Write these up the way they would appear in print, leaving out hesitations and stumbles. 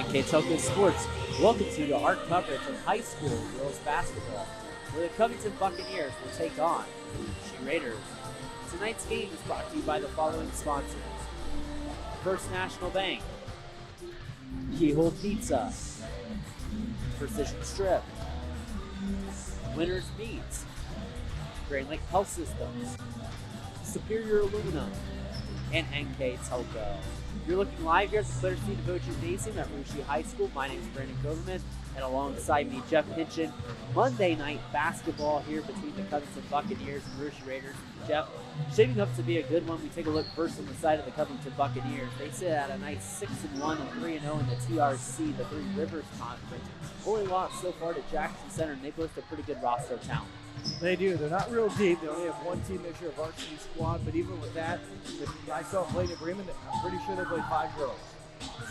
Covington Sports welcomes you to our coverage of high school girls basketball, where the Covington Buccaneers will take on the Rouge Raiders. Tonight's game is brought to you by the following sponsors: First National Bank, Keyhole Pizza, Precision Strip, Winners Meats, Grand Lake Health Systems, Superior Aluminum, and NK Telco. You're looking live here at the Claire C. DeVoe Gymnasium at Rouge High School. My name is Brandon Covington, and alongside me, Jeff Hinchin. Monday night basketball here between the Covington Buccaneers and Rouge Raiders. Jeff, shaping up to be a good one. We take a look first on the side of the Covington Buccaneers. They sit at a nice 6-1 and 3-0 in the TRC, the Three Rivers Conference. Only lost so far to Jackson Center, and they boast a pretty good roster of talent. They do. They're not real deep. They only have one team this year, a varsity squad. But even with that, I saw playing agreement. I'm pretty sure they played 5 girls.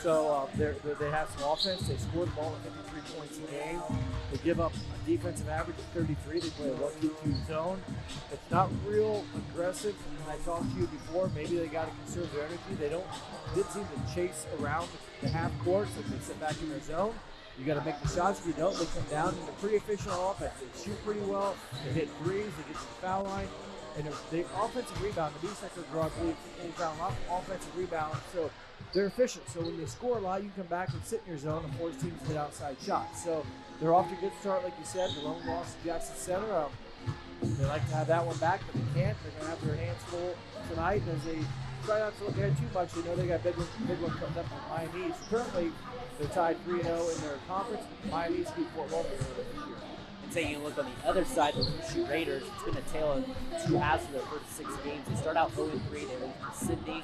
So they have some offense. They score the ball at 53 points a game. They give up a defensive average of 33. They play a 1-2-2 zone. It's not real aggressive. And I talked to you before. Maybe they got to conserve their energy. They didn't seem to chase around the half court, so they sit back in their zone. You got to make the shots. If you don't, they come down, and they're pretty efficient on offense. They shoot pretty well. They hit threes. They get to the foul line. And the offensive rebound, the B-sector draw, I believe, they found a lot of offensive rebounds. So they're efficient. So when they score a lot, you come back and sit in your zone and force teams to hit outside shots. So they're off to a good start, like you said. The lone loss to Jackson Center. They like to have that one back, but they can't. They're going to have their hands full tonight. And as they try not to look ahead too much, they know they got big one coming up in Miami East. Currently, they're tied 3-0 in their conference. Miami East beat Fort Walton earlier this year. And taking a look on the other side of the Rouge Raiders, it's been a tale of two halves for their first 6 games. They start out 0-3. They lose to Sydney,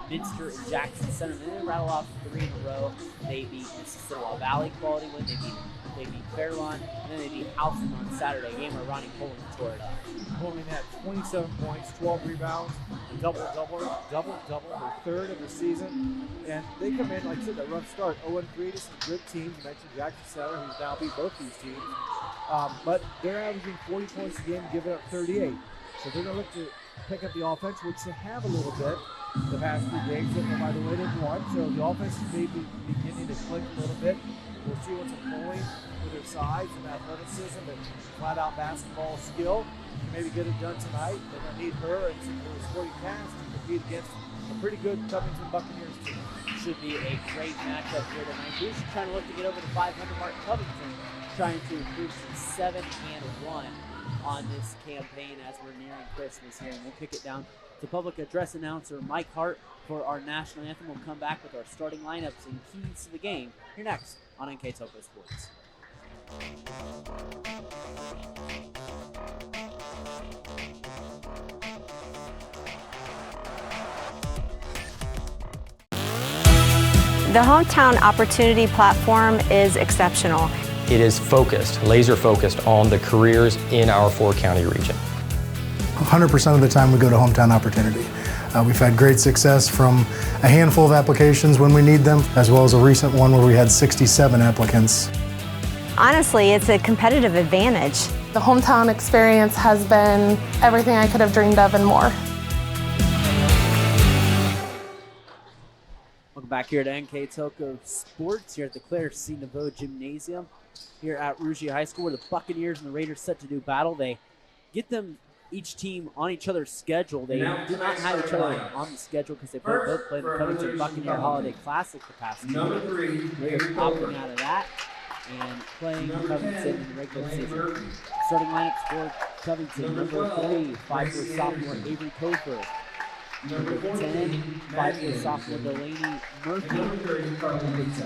Minster, and Jackson Center. Then they rattle off 3 in a row. They beat Mississippi Valley quality win. They beat Fairlawn, and then they beat Houston on Saturday, a game where Ronnie Poland tore it up. Poland had 27 points, 12 rebounds, double, their third of the season. And they come in, like I said, a rough start, 0-3 to some good teams. You mentioned Jackson Center, who's now beat both these teams. But they're averaging 40 points a game and giving up 38. So they're going to look to pick up the offense, which they have a little bit the past 2 games. And by the way, they've won. So the offense is maybe beginning to click a little bit. We'll see what's unfolding with their size and athleticism and flat-out basketball skill. Can maybe get it done tonight. They're going to need her and some of the sporting cast to compete against a pretty good Covington Buccaneers team. Should be a great matchup here tonight. Who's trying to look to get over the 500 mark? Covington trying to improve to 7-1 on this campaign as we're nearing Christmas here. And we'll kick it down to public address announcer Mike Hart for our national anthem. We'll come back with our starting lineups and keys to the game here next on NK Telco Sports. The Hometown Opportunity Platform is exceptional. It is focused, laser focused on the careers in our 4-county region. 100% of the time we go to Hometown Opportunity. We've had great success from a handful of applications when we need them, as well as a recent one where we had 67 applicants. Honestly, it's a competitive advantage. The hometown experience has been everything I could have dreamed of and more. Welcome back here to NK Telco Sports here at the Claire C. DeVoe Gymnasium here at Rouge High School, where the Buccaneers and the Raiders set to do battle. They get them each team on each other's schedule. They do not have each other on the schedule because they both played the Covington Buccaneer Holiday Classic the past 2 years. They're opting out of that and playing Covington in the regular season. Starting lineups for Covington: number 3, 5-foot sophomore Avery Cofer. Number 10, 5-foot sophomore Delaney Murphy. Number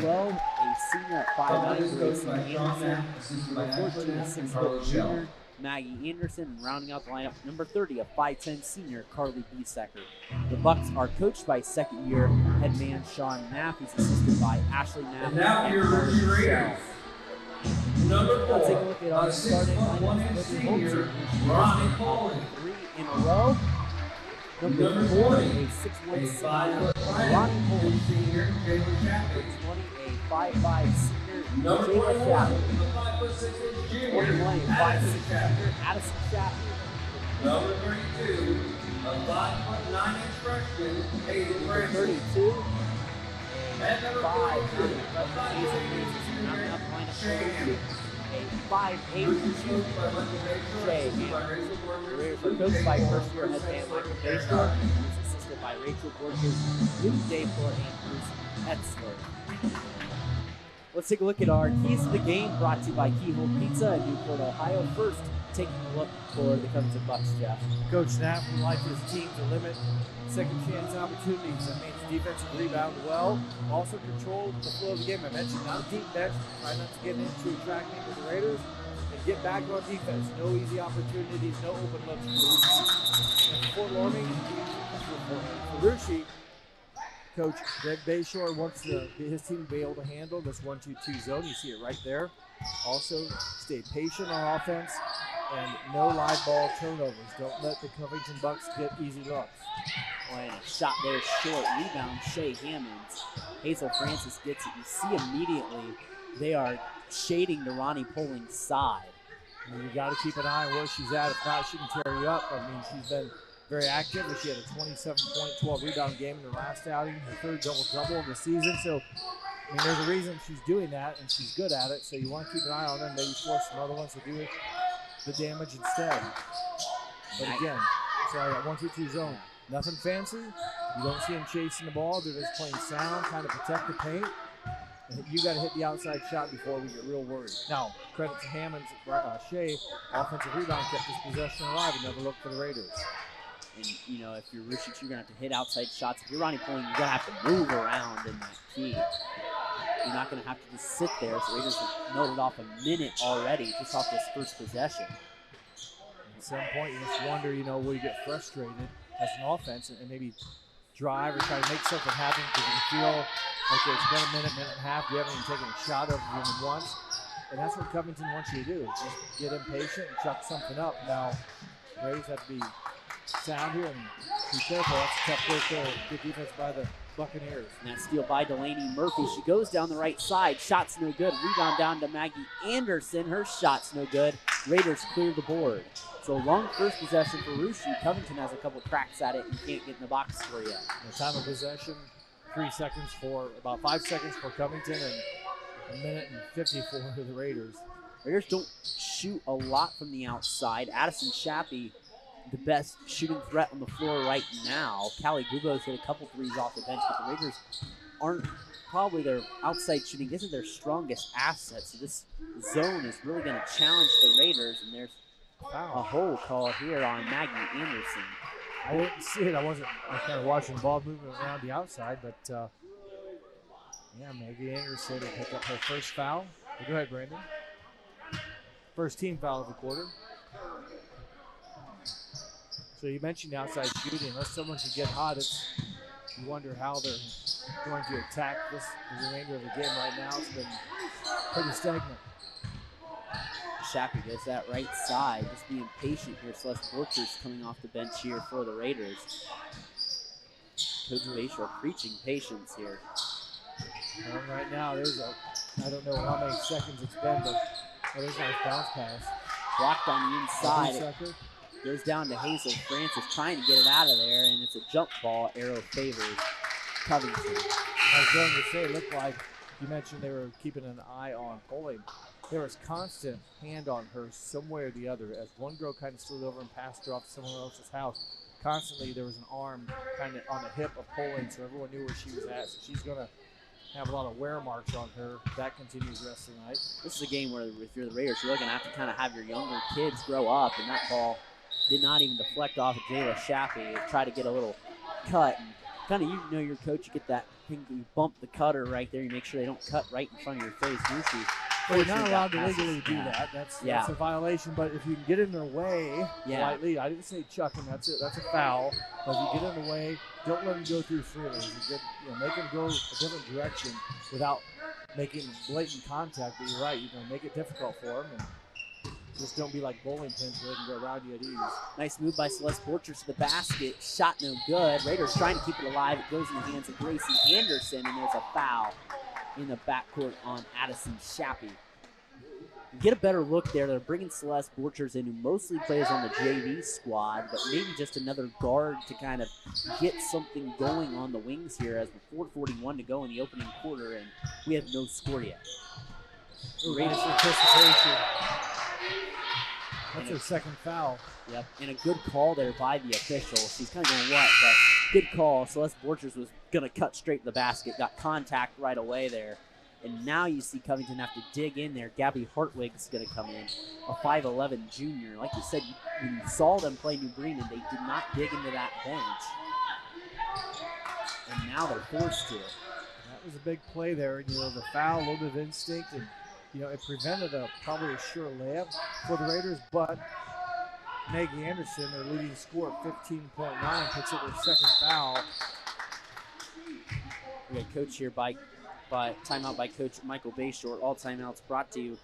12, a senior at 5'9", Grayson Anderson. Number 14, a 6-foot junior Maggie Anderson, and rounding out the lineup, number 30, a 5'10" senior, Carly Biesecker. The Bucks are coached by second-year head man Sean Knapp. He's assisted by Ashley Knapp and Carly Shell. Let's take a look at our starting lineup for the home team. 3 in a row. Number 4, a 6'1" senior, Ronnie Poland Sr. Number 20, a 5'5" senior, Jayla Shaffer. 21, a 5'6" senior, Addison Shaffer. Number 32, a 5'9" freshman, Hayden Number Francis. 32, 5'9", Jay Hammond. The Raiders are coached by first-year head man Michael Bayshore, who's assisted by Rachel Borges, Luke Dayport, and Bruce Etzler. Let's take a look at our keys to the game, brought to you by Keyhole Pizza in Newport, Ohio. First, taking a look for the Covington Bucks, Jeff. Coach Knapp would like his team to limit second chance opportunities. That means defensive rebound well. Also control the flow of the game. I mentioned not a deep bench. Try not to get into attracting with the Raiders. And get back on defense. No easy opportunities, no open looks for Rushi. And for Lorming, for Rushi, Coach Greg Bayshore wants his team to be able to handle this 1-2-2 zone. You see it right there. Also, stay patient on offense and no live ball turnovers. Don't let the Covington Bucks get easy looks. And a shot there short. Rebound, Shea Hammonds. Hazel Francis gets it. You see immediately they are shading to Ronnie Polling's side. And you got to keep an eye on where she's at. If not, she can tear you up. I mean, she's been very active. She had a 27-point, 12-rebound game in her last outing, her third double-double of the season. So, I mean, there's a reason she's doing that, and she's good at it. So you want to keep an eye on her and maybe force some other ones to do the damage instead. But again, sorry, that 1-2-2 zone, nothing fancy. You don't see them chasing the ball. They're just playing sound, trying to protect the paint. And you got to hit the outside shot before we get real worried. Now, credit to Hammonds, Shea, offensive rebound, kept this possession alive and never looked for the Raiders. And, you know, if you're Rushich, you're going to have to hit outside shots. If you're Ronnie Poling, you're going to have to move around in that key. You're not going to have to just sit there. So Raiders have noted off a minute already just off this first possession. At some point, you just wonder, you know, will you get frustrated as an offense and maybe drive or try to make something happen because you feel like it's been a minute and a half. You haven't even taken a shot over them once. And that's what Covington wants you to do, is just get impatient and chuck something up. Now, Raiders have to be sound here and be careful. That's a tough break there. Good defense by the Buccaneers. And that steal by Delaney Murphy. She goes down the right side. Shot's no good. Rebound down to Maggie Anderson. Her shot's no good. Raiders clear the board. So long first possession for Rushi. Covington has a couple cracks at it and can't get in the box for you. The time of possession, 3 seconds for, about 5 seconds for Covington and a minute and 54 for the Raiders. Raiders don't shoot a lot from the outside. Addison Shappy, the best shooting threat on the floor right now. Callie Gubos hit a couple threes off the bench, but the Raiders aren't probably their outside shooting isn't their strongest asset. So this zone is really going to challenge the Raiders, and there's a hole call here on Maggie Anderson. I didn't see it. I was kind of watching the ball moving around the outside, but yeah, Maggie Anderson will pick up her first foul. Go ahead, Brandon. First team foul of the quarter. So you mentioned the outside shooting. Unless someone can get hot, you wonder how they're going to attack the remainder of the game. Right now, it's been pretty stagnant. Shappy goes that right side, just being patient here. Celeste Borchers coming off the bench here for the Raiders. Coach Bayshore preaching patience here. Well, right now, I don't know how many seconds it's been, but there's a nice bounce pass. Blocked on the inside. It goes down to Hazel Francis trying to get it out of there, and it's a jump ball. Arrow favors Covington. I was going to say, it looked like you mentioned they were keeping an eye on Poling. There was constant hand on her some way or the other. As one girl kind of slid over and passed her off to someone else's house, constantly there was an arm kind of on the hip of Poling, so everyone knew where she was at. So she's going to have a lot of wear marks on her. That continues the rest of the night. This is a game where if you're the Raiders, you're going to have to kind of have your younger kids grow up, and that ball did not even deflect off of Jayla Shappy. Try to get a little cut. And kind of, you know your coach, you get that thing, you bump the cutter right there. You make sure they don't cut right in front of your face. Well, you're not allowed to legally do that. That's a violation. But if you can get in their way lightly, I didn't say chuck him. That's a foul. But if you get in the way, don't let him go through freely. Make him go a different direction without making blatant contact. But you're right. You're going to make it difficult for him. And just don't be like bowling pins where they can go around you at ease. Nice move by Celeste Borchers to the basket. Shot no good. Raiders trying to keep it alive. It goes in the hands of Gracie Anderson, and there's a foul in the backcourt on Addison Shappy. get a better look there. They're bringing Celeste Borchers in, who mostly plays on the JV squad, but maybe just another guard to kind of get something going on the wings here as with 4:41 to go in the opening quarter, and we have no score yet. Raiders anticipation. That's her second foul. Yep, and a good call there by the official. She's kind of going, what? But good call. Celeste Borchers was going to cut straight to the basket, got contact right away there. And now you see Covington have to dig in there. Gabby Hartwig's going to come in, a 5'11 junior. Like you said, when you saw them play New Bremen, they did not dig into that bench. And now they're forced to. That was a big play there. And, the foul, a little bit of instinct, and it prevented probably a sure layup for the Raiders, but Maggie Anderson, their leading scorer at 15.9, picks up their second foul. We got coach here by timeout by Coach Michael Bayshort. All timeouts brought to you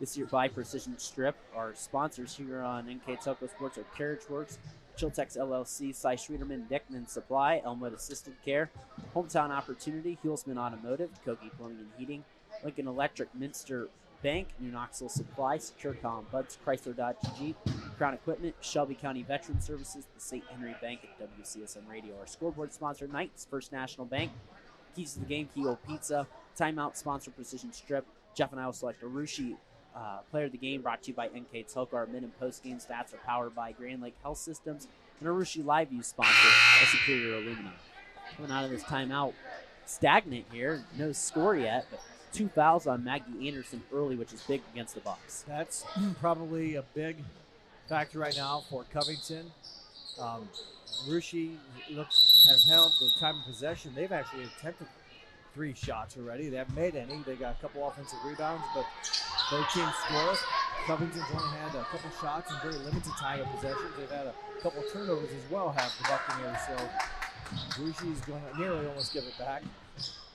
this year by Precision Strip. Our sponsors here on NK Telco Sports are Carriage Works, Chiltex LLC, Cy Schwederman, Dickman Supply, Elmwood Assisted Care, Hometown Opportunity, Hulsman Automotive, Kogi Plumbing and Heating, Lincoln Electric, Minster Bank, New Knoxville Supply, SecureCom, Buds, Chrysler Dodge Jeep, Crown Equipment, Shelby County Veteran Services, the St. Henry Bank, and WCSM Radio. Our scoreboard sponsor, Knights, First National Bank, Keys to the Game, Keo Pizza, Timeout sponsor, Precision Strip. Jeff and I will select Arushi Player of the Game, brought to you by NK Telco. Our mid and post game stats are powered by Grand Lake Health Systems, and Arushi Live View sponsor, a Superior Aluminum. Coming out of this timeout, stagnant here, no score yet, but 2 fouls on Maggie Anderson early, which is big against the Bucks. That's probably a big factor right now for Covington. Rushi has held the time of possession. They've actually attempted 3 shots already. They haven't made any. They got a couple offensive rebounds, but both teams scoreless. Covington's only had a couple shots in very limited time of possession. They've had a couple turnovers as well, have the Buccaneers. So Rushi's going to nearly almost give it back.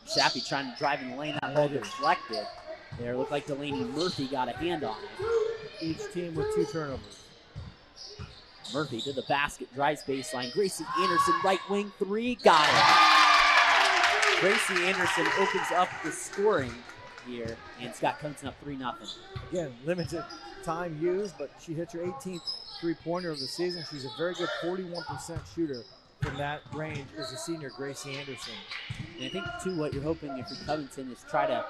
Shappy trying to drive in the lane. That ball deflected. There looked like Delaney Murphy got a hand on it. Each team with 2 turnovers. Murphy to the basket, drives baseline. Gracie Anderson, right wing 3, got it. Gracie Anderson opens up the scoring here, and Scott Covington up 3-0. Again, limited time used, but she hit her 18th three-pointer of the season. She's a very good 41% shooter from that range is the senior Gracie Anderson. And I think, too, what you're hoping if you're Covington is try to,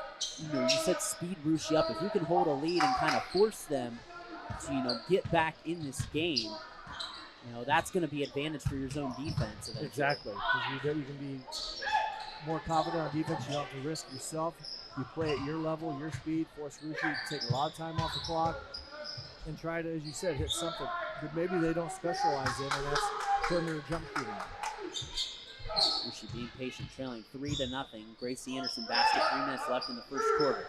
you said speed Rushi up. If you can hold a lead and kind of force them to, get back in this game, that's going to be advantage for your zone defense. Eventually. Exactly, because you can be more confident on defense. You don't have to risk yourself. You play at your level, your speed, force Rushi to take a lot of time off the clock and try to, as you said, hit something that maybe they don't specialize in, and that's perimeter jump shooting. Rushi being patient, trailing 3-0. Gracie Anderson basket, 3 minutes left in the first quarter.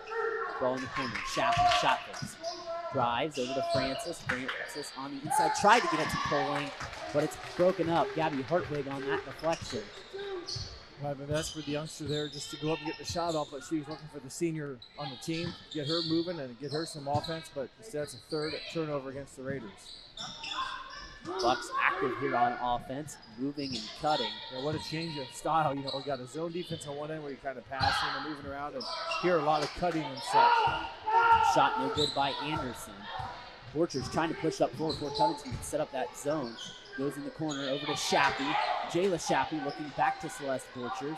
Ball in the corner, Shapley, shot fakes. Drives over to Francis. Francis on the inside, tried to get it to Poling, but it's broken up. Gabby Hartwig on that deflection. Right, but that's for the youngster there just to go up and get the shot off, but she was looking for the senior on the team, get her moving and get her some offense, but instead it's a third turnover against the Raiders. Bucks active here on offense, moving and cutting. Yeah, what a change of style. We got a zone defense on one end where you're kind of passing and moving around, and here a lot of cutting and such. Shot no good by Anderson. Borchers trying to push up forward for Covington to set up that zone. Goes in the corner over to Shappy. Jayla Shappy looking back to Celeste Borchers.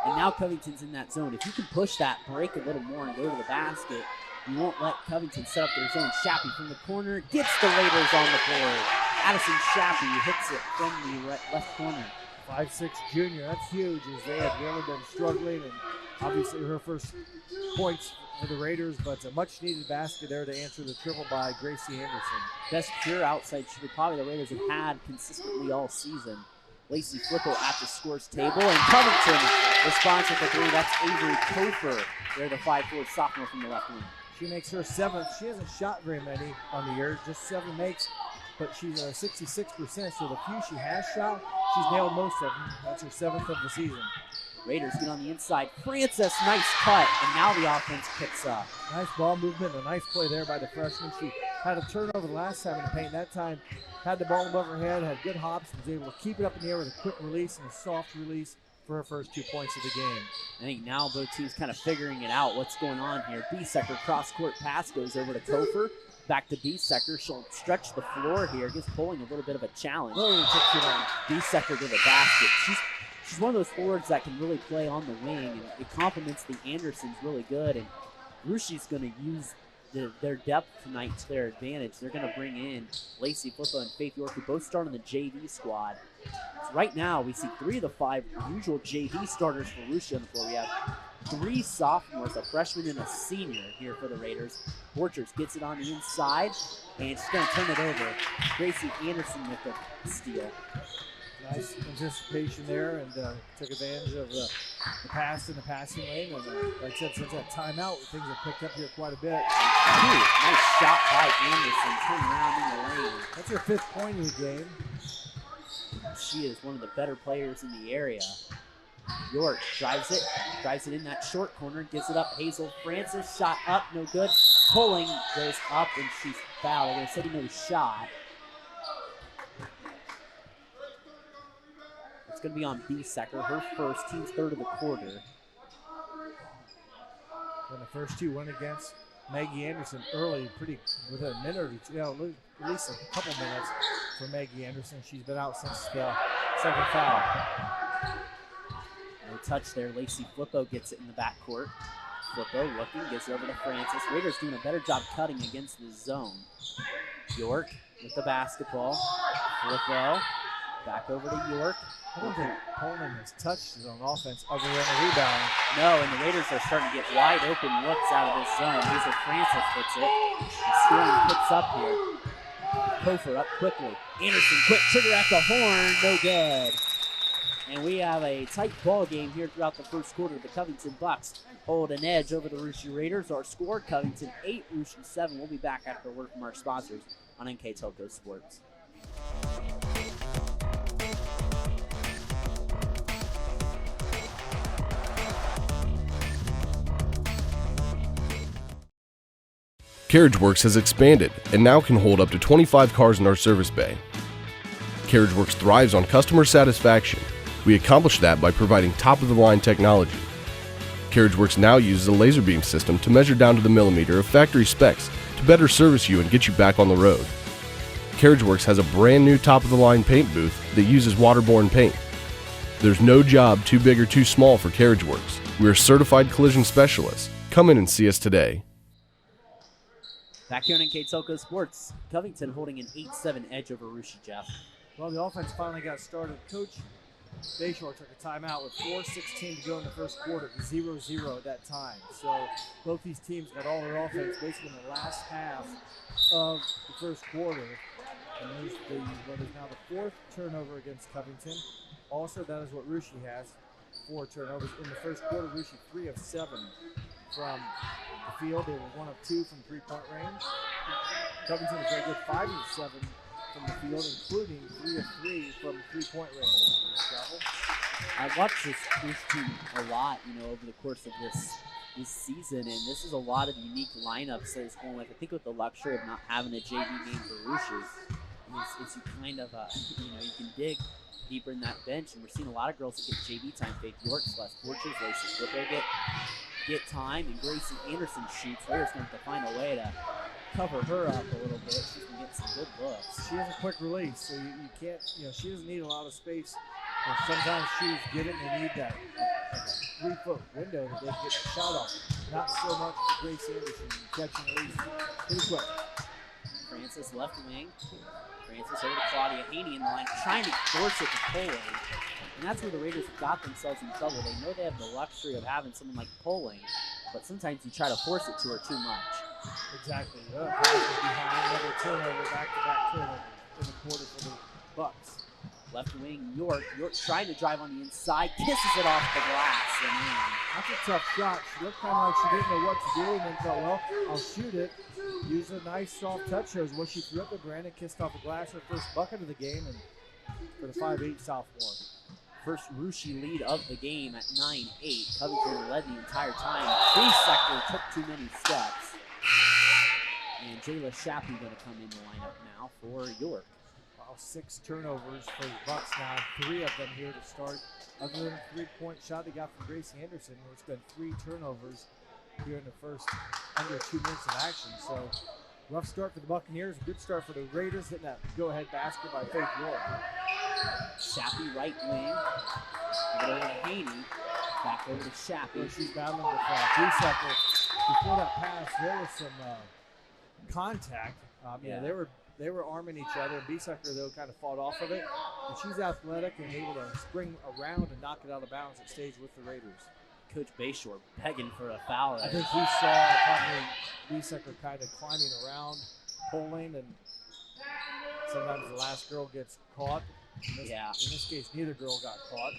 And now Covington's in that zone. If you can push that, break a little more and go to the basket, you won't let Covington set up their zone. Shappy from the corner gets the Raiders on the board. Addison Shappy hits it from the left corner. 5'6" junior, that's huge, as they had really been struggling, and obviously her first points for the Raiders, but a much needed basket there to answer the triple by Gracie Anderson. Best pure outside shooter probably the Raiders have had consistently all season. Lacey Flippo at the scores table, and Covington responds with a 3. That's Avery Kofer. They're the 5'4" sophomore from the left wing. She makes her 7th. She hasn't shot very many on the year, just 7 makes, but she's 66%, so the few she has shot, she's nailed most of them. That's her 7th of the season. Raiders get on the inside. Francis, nice cut, and now the offense picks up. Nice ball movement, a nice play there by the freshman. She had a turnover the last time in the paint. That time had the ball above her head, had good hops, was able to keep it up in the air with a quick release and a soft release for her first 2 points of the game. I think now both teams kind of figuring it out what's going on here. Biesecker cross-court pass goes over to Kofer. Back to Biesecker. She'll stretch the floor here. Gives Poling a little bit of a challenge. Biesecker to the basket. She's one of those forwards that can really play on the wing, and it complements the Andersons really good. And Rushi's going to use their depth tonight to their advantage. They're going to bring in Lacey Flippo and Faith York, who both start on the JV squad. So right now, we see 3 of the 5 usual JV starters for Rushi on the floor. We have 3 sophomores, a freshman and a senior here for the Raiders. Borchers gets it on the inside, and she's going to turn it over. Gracie Anderson with the steal. Nice anticipation there, and took advantage of the pass in the passing lane. And like I said, since that timeout, things have picked up here quite a bit. Nice shot by Anderson, turn around in the lane. That's her 5th point of the game. She is one of the better players in the area. York drives it in that short corner, gives it up. Hazel Francis, shot up, no good. Poling goes up, and she's fouled. They said no shot. It's going to be on Biesecker, her first, team's 3rd of the quarter. And the first 2 went against Maggie Anderson early, within a minute or two, at least a couple minutes for Maggie Anderson. She's been out since the 2nd foul. No touch there. Lacey Flippo gets it in the backcourt. Flippo looking, gets it over to Francis. Raiders doing a better job cutting against the zone. York with the basketball. Flippo back over to York. I don't think Poling has touched it on offense other than a rebound. No, and the Raiders are starting to get wide open looks out of this zone. Hazel Francis hits it. The scoring picks up here. Kofer up quickly. Anderson, quick trigger at the horn, no good. And we have a tight ball game here throughout the first quarter. The Covington Bucks hold an edge over the Russia Raiders. Our score, Covington 8, Russia 7. We'll be back after a word from our sponsors on NK Telco Sports. CarriageWorks has expanded and now can hold up to 25 cars in our service bay. CarriageWorks thrives on customer satisfaction. We accomplish that by providing top-of-the-line technology. CarriageWorks now uses a laser beam system to measure down to the millimeter of factory specs to better service you and get you back on the road. CarriageWorks has a brand new top-of-the-line paint booth that uses waterborne paint. There's no job too big or too small for CarriageWorks. We are certified collision specialists. Come in and see us today. Back here on NK Telco Sports, Covington holding an 8-7 edge over Russia, Jeff. Well, the offense finally got started. Coach Bayshore took a timeout with 4:16 to go in the first quarter, 0-0 at that time. So both these teams got all their offense basically in the last half of the first quarter. And there's now the 4th turnover against Covington. Also, that is what Russia has, 4 turnovers. In the first quarter, Russia 3 of 7 from the field. They were 1 of 2 from 3-point range. Covington was very good, 5 of 7 from the field, including 3 of 3 from 3-point range. I've watched this team a lot, over the course of this season, and this is a lot of unique lineups that it's going with. I think with the luxury of not having a JV game for Russia, is you kind of, you can dig deeper in that bench, and we're seeing a lot of girls that get JV time. Faith York, Celeste Borchers, Lacey Flippo get time, and Gracie Anderson shoots. They're just going to have to find a way to cover her up a little bit. She can get some good looks. She has a quick release, so you can't, she doesn't need a lot of space. Sometimes shoes get it and they need that 3-foot window that they can get the shot off. Not so much for Grace Anderson catching the lead pretty quick. Francis left wing. Francis over to Claudia Haney in the line, trying to force it to Poling. And that's where the Raiders have got themselves in trouble. They know they have the luxury of having someone like Poling, but sometimes you try to force it to her too much. Exactly. Behind another turnover, back-to-back turnover in the quarter for the Bucks. Left wing, York trying to drive on the inside, kisses it off the glass. And that's a tough shot. She looked kind of like she didn't know what to do, and then thought, well, I'll shoot it. Use a nice soft touch here is what she threw up at Brandon, kissed off the glass, her first bucket of the game, and for the 5'8 sophomore. First Russia lead of the game at 9-8. Covington led the entire time. Biesecker took too many steps. And Jayla Shapley going to come in the lineup now for York. Now 6 turnovers for the Bucks now, 3 of them here to start. Other than a 3-point shot they got from Gracie Henderson, it's been 3 turnovers here in the first under 2 minutes of action. So rough start for the Buccaneers, a good start for the Raiders, hitting that go-ahead basket by Faith York. Shappy right wing. Give it over to Haney. Back over to Shappy. She's battling with Busecker. Before that pass, there was some contact. They were arming each other. And Busecker, though, kind of fought off of it. And she's athletic and able to spring around and knock it out of bounds. It stays with the Raiders. Coach Bayshore begging for a foul. I think he saw probably Busecker kind of climbing around, pulling, and sometimes the last girl gets caught. In this case, neither girl got caught.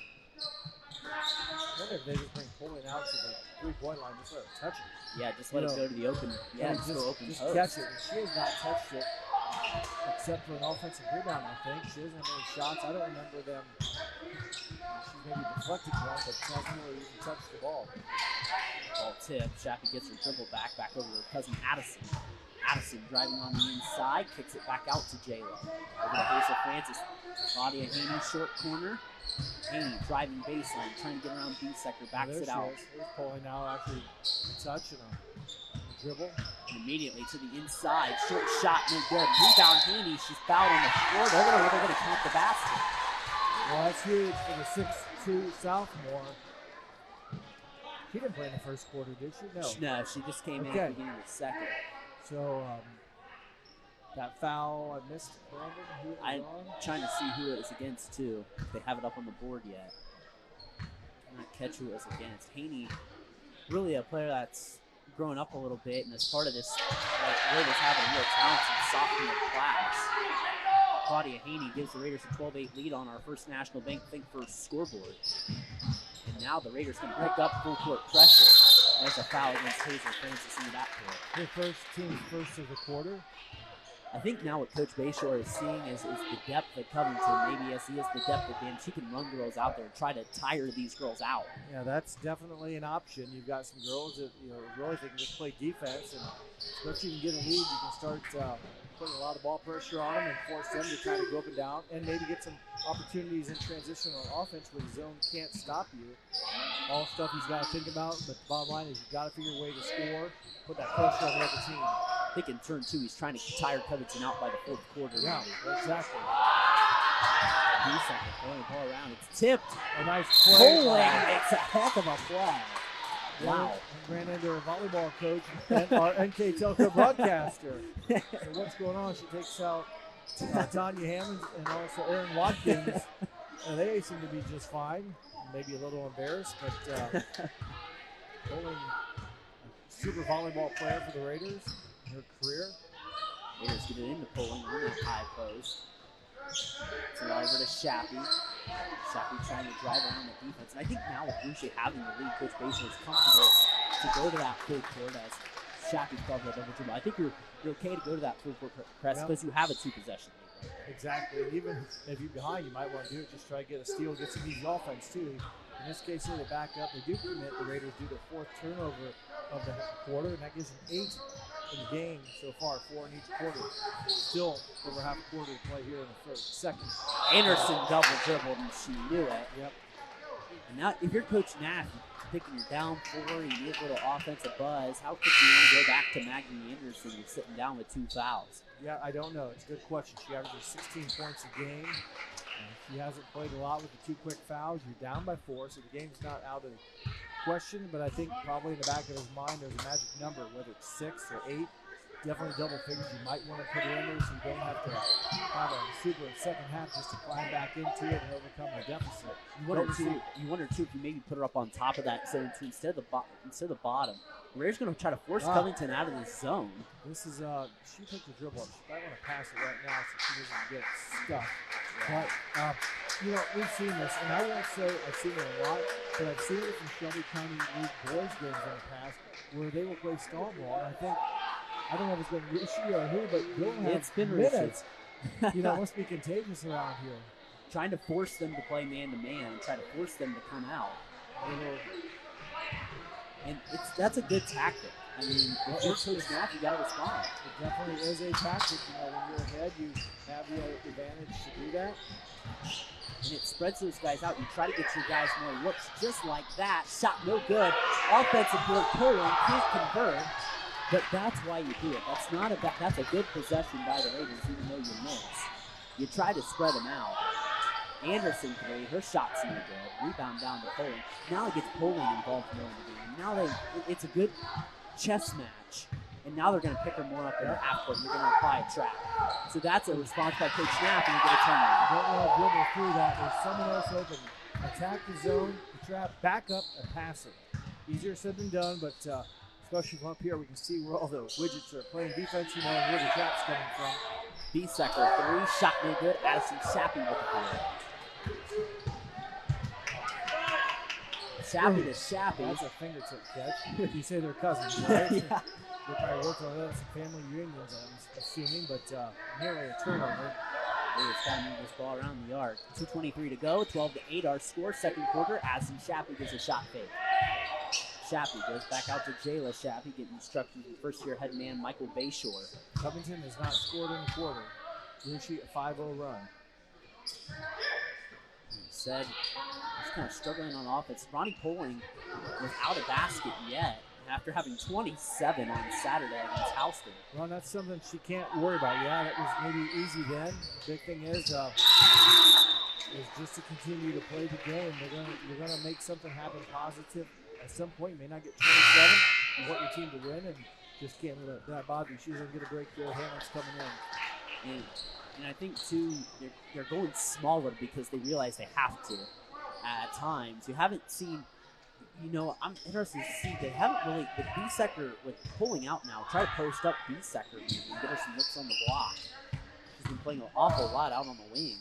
I wonder if they just bring pulling out to the 3-point line, just let her touch it. Yeah, just let it go to the open. Yeah, just go open just post. catch it. And she has not touched it except for an offensive rebound, I think. She doesn't have any shots. I don't remember them. She maybe deflected one, but she hasn't really even touched the ball. Ball tip. Shappy gets her dribble back over to her cousin Addison. Addison driving on the inside, kicks it back out to J-Lo. Over to Hazel Francis. Claudia Haney, short corner. Haney driving baseline, trying to get around Busecker, backs it out. There's pulling out, actually a touch and a dribble. And immediately to the inside, short shot, no good. Rebound Haney, she's fouled on the floor. They're going to count the basket. Well, that's huge for the 6'2 sophomore. She didn't play in the first quarter, did she? No, she just came in at the beginning of the second. So, that foul, I missed Brandon. I'm trying to see who it was against, too. If they have it up on the board yet. Not catch who it was against. Haney, really a player that's grown up a little bit, and as part of this, Raiders having a real talented sophomore class. Claudia Haney gives the Raiders a 12-8 lead on our first National Bank Think First scoreboard. And now the Raiders can pick up full court pressure. There's a foul against Hazel Francis in the backcourt. Her team's first of the quarter. I think now what Coach Bayshore is seeing is the depth at Covington. Maybe as he is the depth at Dan, she can run girls out there and try to tire these girls out. Yeah, that's definitely an option. You've got some girls that really think just play defense, and once you can get a lead, you can start putting a lot of ball pressure on them and force them to kind of go up and down, and maybe get some opportunities in transition on offense where the zone can't stop you. All stuff he's got to think about, but the bottom line is you've got to figure a way to score, put that pressure on the other team. I think in turn 2, he's trying to tire Covington out by the 4th quarter. Yeah, exactly. Busecker throwing the ball around. It's tipped. A nice play. It's a heck of a play. Wow. Ran into her volleyball coach and our NK Telco broadcaster. So what's going on? She takes out Tanya Hammonds and also Erin Watkins. They seem to be just fine. Maybe a little embarrassed, but only a super volleyball player for the Raiders in her career. Raiders get it into pulling on that high post. It's over to Shappy. Shappy trying to drive around the defense. And I think now with Boucher having the lead, Coach Bayshore is comfortable to go to that full court as Shappy covered up over dribble. I think you're okay to go to that full court press because you have a 2-possession lead. Exactly. Even if you're behind, you might want to do it. Just try to get a steal, get some easy offense too. In this case, here they back up. They do commit. The Raiders do their 4th turnover of the quarter, and that gives them 8 in the game so far, 4 in each quarter. Still over half a quarter to play here in the second. Anderson double dribbled, and she knew it. Yep. And now, if you're Coach Nath, thinking you're down 4, you need a little offensive buzz, how quick do you want to go back to Maggie Anderson? You're sitting down with 2 fouls. Yeah, I don't know. It's a good question. She averages 16 points a game. She hasn't played a lot with the 2 quick fouls. You're down by 4, so the game's not out of the question, but I think probably in the back of his mind there's a magic number, whether it's 6 or 8. Definitely double figures. You might want to put her in there so you don't have to have a super second half just to climb back into it and overcome the deficit. You wonder too if you maybe put her up on top of that zone too instead of the bottom. Raiders going to try to force Covington out of the zone. This is she took the dribble. She might want to pass it right now so she doesn't get stuck. Yeah. But we've seen this, and I won't say I've seen it a lot, but I've seen it from Shelby County League boys games in the past where they will play stall ball, and I don't know if it's been Rishi or who, but they'll have minutes. Must be contagious around here. Trying to force them to play man-to-man and try to force them to come out. And that's a good tactic. I mean, if you're Coach Knapp, you got to respond. It definitely is a tactic. When you're ahead, you have the advantage to do that. And it spreads those guys out. You try to get your guys more looks just like that. Shot no good. Offensive board pulling, can't convert. But that's why you do it. That's a good possession by the Raiders, even though you miss. You try to spread them out. Anderson three, her shot's no good. Rebound down to Poling. Now it gets Poling involved more in the game. Now it's a good chess match. And now they're going to pick her more up in the half court. And they're going to apply a trap. So that's a response by Coach Knapp, and you get a turnover. You don't want to dribble through that. There's someone else open. Attack the zone, the trap, back up, and pass it. Easier said than done, but especially from up here, we can see where all the widgets are playing defense, and where the trap's coming from. B-Secker, three, shot no good. Addison Shappy with the board. Shappy to Shappy. That's a fingertip catch. You say they're cousins, right? Yeah. They probably worked on that, some family reunions, I'm assuming, but nearly a turnover. They just got to move this ball around the arc. 2:23 to go, 12-8 our score. Second quarter, Addison Shappy gets a shot fake. Shappy goes back out to Jayla Shappy, getting instructions from first-year head man Michael Bayshore. Covington has not scored in the quarter. Rushi a 5-0 run. Said he's kind of struggling on offense. Ronnie Poling without a basket yet after having 27 on Saturday against Houston. Well, that's something she can't worry about. Yeah, that was maybe easy then. The big thing is just to continue to play the game. You're gonna make something happen positive at some point. You may not get 27. You want your team to win, and just can't let that bother you. She's gonna get a break there. Hamlet's coming in. And I think, too, they're going smaller because they realize they have to at times. You haven't seen, I'm interested to see, they haven't really, the B-Sector, with pulling out now, try to post up B-Sector and get her some looks on the block. She's been playing an awful lot out on the wing.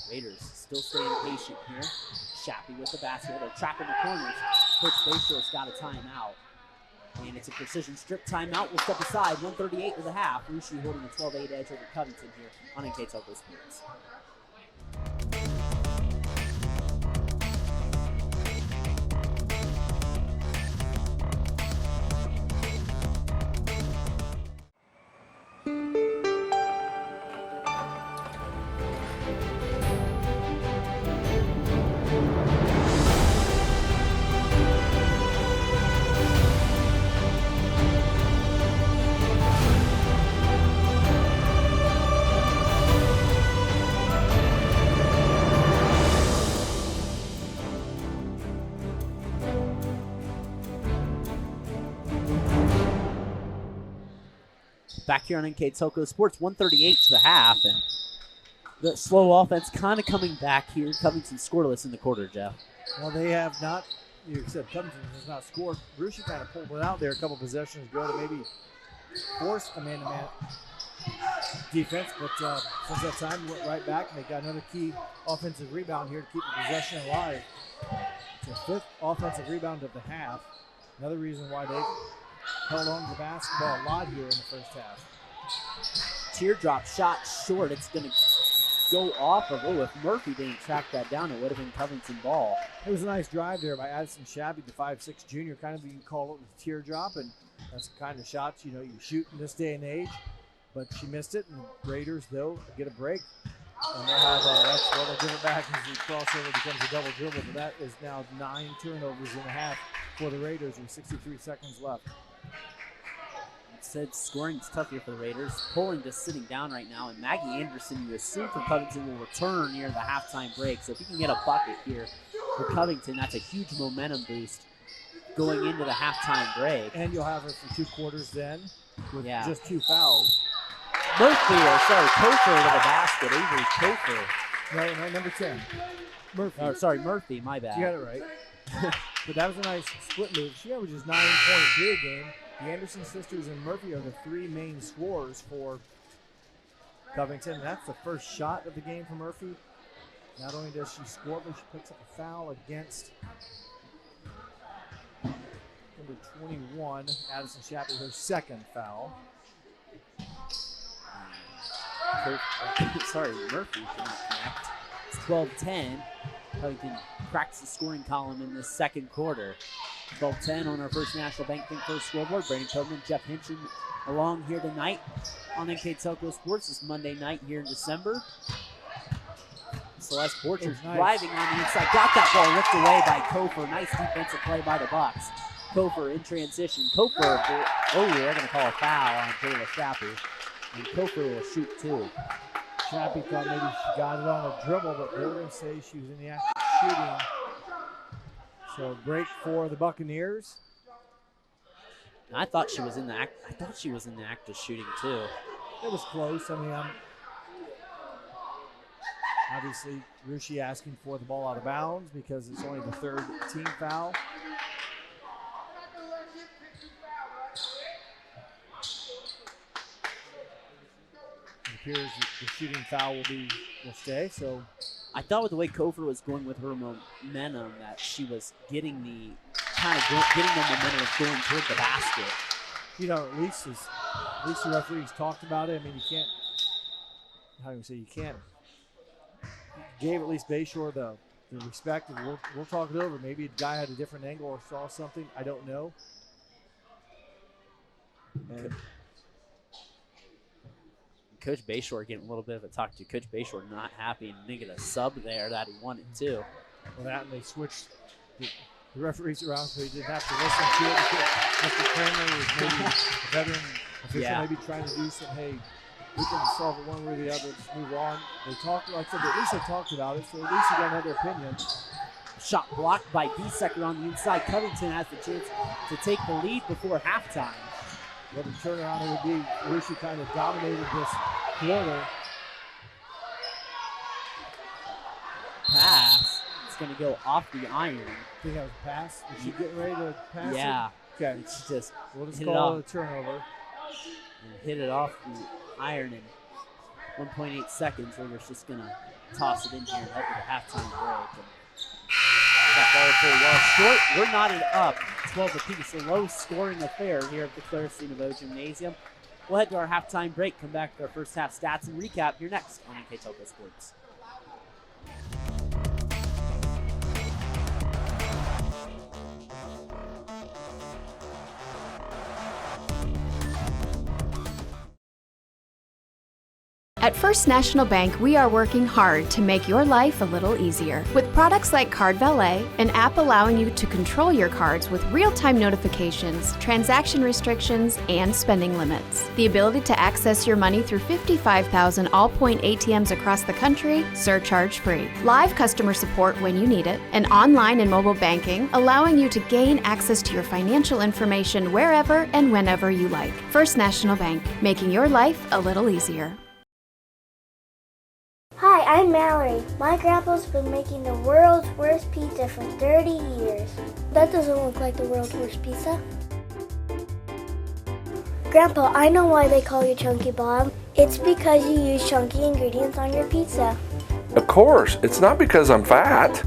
Raiders still staying patient here. Shappy with the basket. They're trapping the corners. Coach Bayshore's got a timeout. And it's a precision strip timeout. We'll step aside. 1:38 to the half. Rushi holding a 12-8 edge over Covington here on NK Telco Sports. Back here on NK Telco Sports, 1:38 to the half, and the slow offense kind of coming back here. Covington scoreless in the quarter, Jeff. Well, they have not. You said Covington has not scored. Rushi kind of pulled it out there a couple possessions ago to maybe force a man-to-man defense, but since that time, went right back, and they got another key offensive rebound here to keep the possession alive. It's the fifth offensive rebound of the half. Another reason why they held on to the basketball a lot here in the first half. Teardrop shot short. It's going to go off of, if Murphy didn't track that down, it would have been Covington ball. It was a nice drive there by Addison Shappy, the 5'6" junior, kind of, you can call it a teardrop, and that's the kind of shots, you shoot in this day and age. But she missed it, and the Raiders, though, get a break. And they'll have, they'll give it back as the crossover becomes a double dribble, but that is now 9 turnovers in a half for the Raiders with 63 seconds left. Said scoring's tough here for the Raiders. Poling just sitting down right now, and Maggie Anderson, you assume for Covington, will return near the halftime break. So if you can get a bucket here for Covington, that's a huge momentum boost going into the halftime break. And you'll have her for 2 quarters then with just 2 fouls. Kofer to the basket. Avery Kofer. No, number 10. Murphy. Murphy, my bad. You got it right. But that was a nice split move. She averages 9.3 a game. The Anderson sisters and Murphy are the 3 main scorers for Covington. That's the first shot of the game for Murphy. Not only does she score, but she picks up a foul against number 21, Addison Shappy, her second foul. Murphy cannot connect. It's 12-10. Covington cracks the scoring column in the second quarter. 12:10 on our First National Bank Think First scoreboard. Brandon Coleman, Jeff Hinchin along here tonight on NK Telco Sports this Monday night here in December. Celeste Borchers driving on the inside. Got that ball ripped away by Kofer. Nice defensive play by the Bucks. Kofer in transition. Kofer, they're going to call a foul on Taylor Shappy. And Kofer will shoot two. Shappy thought maybe she got it on a dribble, but they were going to say she was in the act of shooting. So break for the Buccaneers. I thought she was in the act. I thought she was in the act of shooting too. It was close. I mean, obviously Rushi asking for the ball out of bounds because it's only the third team foul. It appears the shooting foul will stay. So I thought with the way Kofer was going with her momentum that she was getting the momentum of going toward the basket. You know, at least the referees talked about it. I mean, you can't. How do you say you can't? Gave at least Bayshore the respect, and we'll talk it over. Maybe a guy had a different angle or saw something. I don't know. And Coach Bayshore getting a little bit of a talk to. Coach Bayshore not happy and didn't get a sub there that he wanted to. Well, that and they switched the referees around so he didn't have to listen to it. Mr. Kramer was maybe a veteran official, maybe trying to do some, hey, we can solve it one way or the other, just move on. They talked, like I said, at least they talked about it, so at least they got another opinion. Shot blocked by Biesecker on the inside. Covington has the chance to take the lead before halftime. What a turnaround it would be. Rushi kind of dominated this quarter. Pass. It's going to go off the iron. I think that was a pass. Was she getting ready to pass Yeah. it? Okay. It's just we'll just call it a turnover. And hit it off the iron in 1.8 seconds. We're just going to toss it in here and head to the halftime break. And that ball full well short. We're knotted up 12 apiece. A low scoring affair here at the Claire C. Nouveau Gymnasium. We'll head to our halftime break. Come back to our first half stats and recap here next on NK Telco Sports. At First National Bank, we are working hard to make your life a little easier. With products like Card Valet, an app allowing you to control your cards with real-time notifications, transaction restrictions, and spending limits. The ability to access your money through 55,000 all-point ATMs across the country, surcharge-free. Live customer support when you need it. And online and mobile banking, allowing you to gain access to your financial information wherever and whenever you like. First National Bank, making your life a little easier. Hi, I'm Mallory. My grandpa's been making the world's worst pizza for 30 years. That doesn't look like the world's worst pizza. Grandpa, I know why they call you Chunky Bob. It's because you use chunky ingredients on your pizza. Of course, it's not because I'm fat.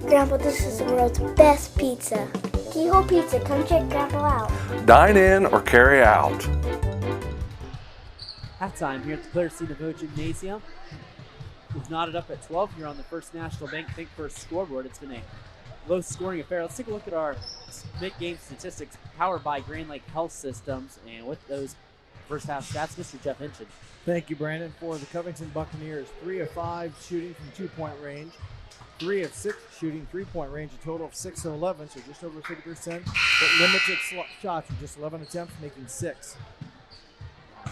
Grandpa, this is the world's best pizza. Keyhole Pizza, come check Grandpa out. Dine in or carry out. Halftime here at the Claire C. Nouveau Gymnasium. We've knotted up at 12 here on the First National Bank Think First scoreboard. It's been a low-scoring affair. Let's take a look at our mid-game statistics powered by Grand Lake Health Systems. And with those first half stats, Mr. Jeff Hinchin. Thank you, Brandon. For the Covington Buccaneers, 3 of 5 shooting from two-point range, 3 of 6 shooting three-point range, a total of 6 of 11, so just over 50%, but limited shots with just 11 attempts, making 6.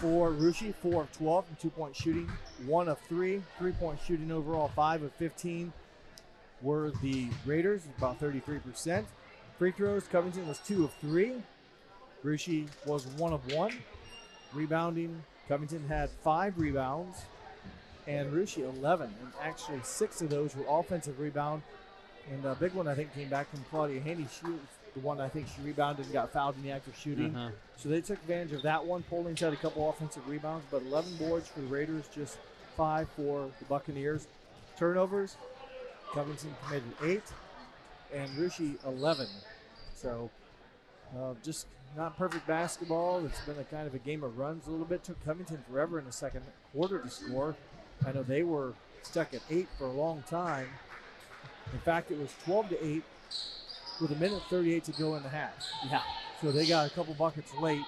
For Rushi, 4 of 12 from two-point shooting, 1 of 3 three-point shooting overall, 5 of 15 were the Raiders, about 33%. Free throws, Covington was 2 of 3. Rushi was 1 of 1. Rebounding, Covington had 5 rebounds, and Rushi 11, and actually 6 of those were offensive rebound. And a big one I think came back from Claudia Haney. She was the one I think she rebounded and got fouled in the act of shooting. So they took advantage of that one. Poland's had a couple offensive rebounds, but 11 boards for the Raiders, just 5 for the Buccaneers. Turnovers, Covington committed 8, and Rushi 11. So just not perfect basketball. It's been a kind of a game of runs a little bit. Took Covington forever in the second quarter to score. I know they were stuck at 8 for a long time. In fact, it was 12-8 with 1:38 to go in the half. Yeah. So they got a couple buckets late,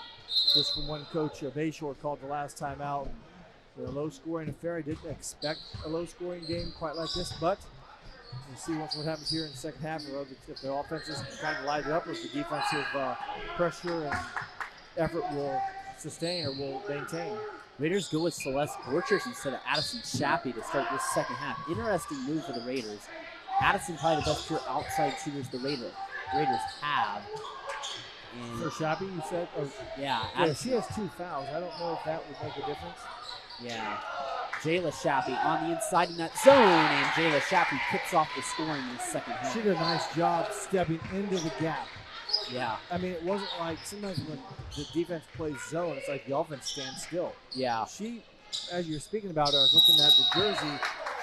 just from when Coach Bayshore called the last time out. A low-scoring affair. I didn't expect a low-scoring game quite like this, but we'll see what happens here in the second half. If the offense is kind of lighted up, if the defensive pressure and effort will sustain or will maintain. Raiders go with Celeste Borchers instead of Addison Shappy to start this second half. Interesting move for the Raiders. Addison probably the best pure outside shooters the Raiders have. And for Shappy, you said? Yeah, she has 2 fouls. I don't know if that would make a difference. Yeah. Jayla Shappy on the inside in that zone, and Jayla Shappy kicks off the scoring in the second half. She did a nice job stepping into the gap. Yeah. I mean, it wasn't like sometimes when the defense plays zone, it's like the offense stands still. Yeah. She, as you're speaking about her, I was looking at the jersey,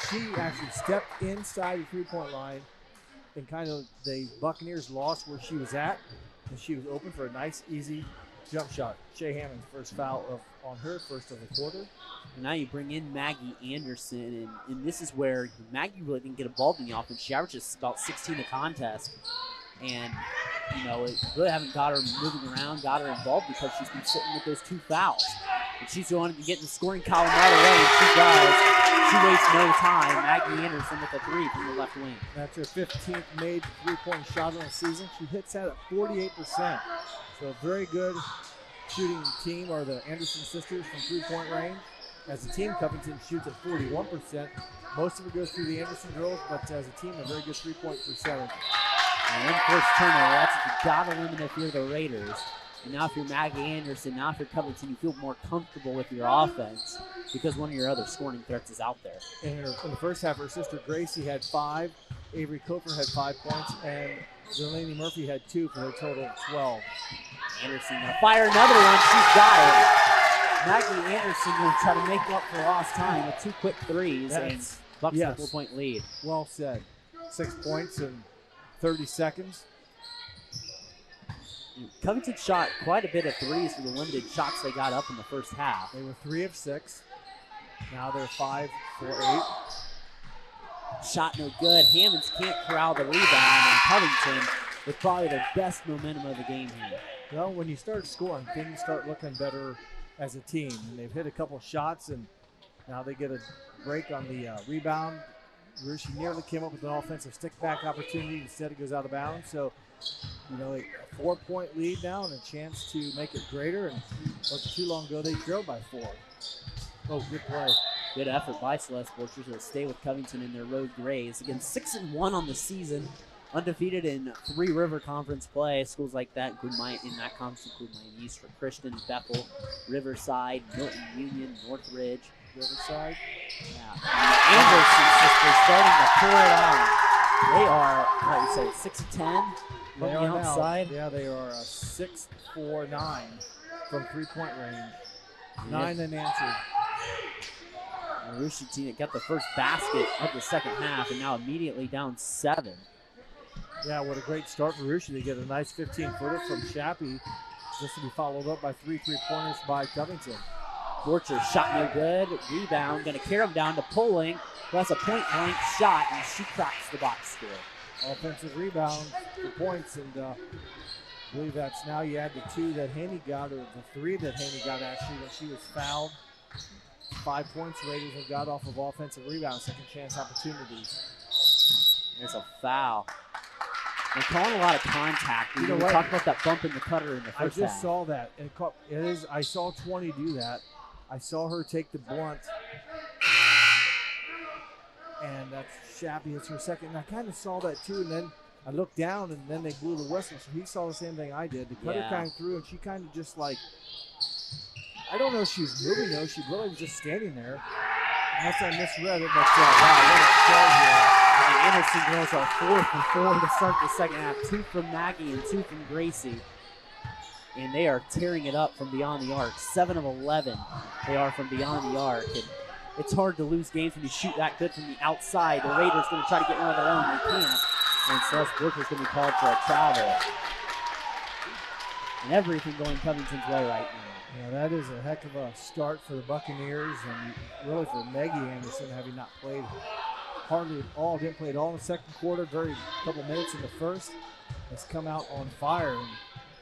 she actually stepped inside the three-point line, and kind of the Buccaneers lost where she was at, and she was open for a nice, easy jump shot. Shea Hammond's first foul on her, first of the quarter. And now you bring in Maggie Anderson, and this is where Maggie really didn't get involved in the offense. She averages about 16 a contest. And, it really haven't got her moving around, got her involved because she's been sitting with those 2 fouls. And she's going to get in the scoring column right away, and she does. She wastes no time. Maggie Anderson with a 3 from the left wing. That's her 15th made three-point shot on the season. She hits that at 48%. So a very good shooting team are the Anderson sisters from three-point range. As a team, Covington shoots at 41%. Most of it goes through the Anderson girls, but as a team, a very good three-point percentage. And one first turnover, that's what you got to limit if you're the Raiders. And now if you're Maggie Anderson, now if you're Covington, you feel more comfortable with your offense because one of your other scoring threats is out there. In the first half, her sister Gracie had 5, Avery Kofer had 5 points, and Delaney Murphy had 2 for a total of 12. Anderson going to fire another one. She's got it. Maggie Anderson going to try to make up for lost time with 2 quick threes, and Bucks a 4-point lead. Well said. 6 points in 30 seconds. Covington shot quite a bit of threes for the limited shots they got up in the first half. They were 3 of 6. Now they're 5 for 8. Shot no good. Hammonds can't corral the rebound, and Covington with probably the best momentum of the game here. Well, when you start scoring, things start looking better as a team. And they've hit a couple shots, and now they get a break on the rebound. She nearly came up with an offensive stick-back opportunity. Instead, it goes out of bounds. So, a 4-point lead now and a chance to make it greater. And wasn't too long ago, they drove by 4. Oh, good play. Good effort by Celeste Borchers. Will stay with Covington in their road grays. Again, 6-1 on the season. Undefeated in 3 River Conference play. Schools like that include in that conference include Miami East for Christian, Bethel, Riverside, Milton Union, Northridge. Riverside. Yeah. Anderson sisters starting to pour it on. They are, what you say, 6-10 from the outside. Yeah, they are 6 for 9 from three-point range. 9 unanswered. Marushi team got the first basket of the second half and now immediately down 7. Yeah, what a great start for Rushi. They get a nice 15-footer from Shappy, just to be followed up by 3 3-pointers by Covington. Borcher shot no good. Rebound, going to carry him down to Poling. That's a point-blank shot, and she cracks the box score. Offensive rebound for points, and I believe that's now you add the 2 that Haney got, or the 3 that Haney got actually when she was fouled. 5 points Raiders have got off of offensive rebound, second chance opportunities. There's a foul. They're calling a lot of contact. We talked about that bump in the cutter in the first half. I just saw that. I saw 20 do that. I saw her take the blunt. And that's Shappy. It's her second. And I kind of saw that too. And then I looked down and then they blew the whistle. So he saw the same thing I did. The cutter kind of threw and she kind of just like, I don't know if she was moving though. She really was just standing there. Unless I misread it. But wow, what a show here. The Anderson girls are 4 for 4 to start the second half. 2 from Maggie and 2 from Gracie. And they are tearing it up from beyond the arc. 7 of 11 they are from beyond the arc. And it's hard to lose games when you shoot that good from the outside. The Raiders going to try to get one of their own. They can't. And Celeste Borcher's going to be called for a travel. And everything going Covington's way right now. Yeah, that is a heck of a start for the Buccaneers and really for Maggie Anderson, having not played hardly at all, didn't play at all in the second quarter, very couple minutes in the first. Has come out on fire. And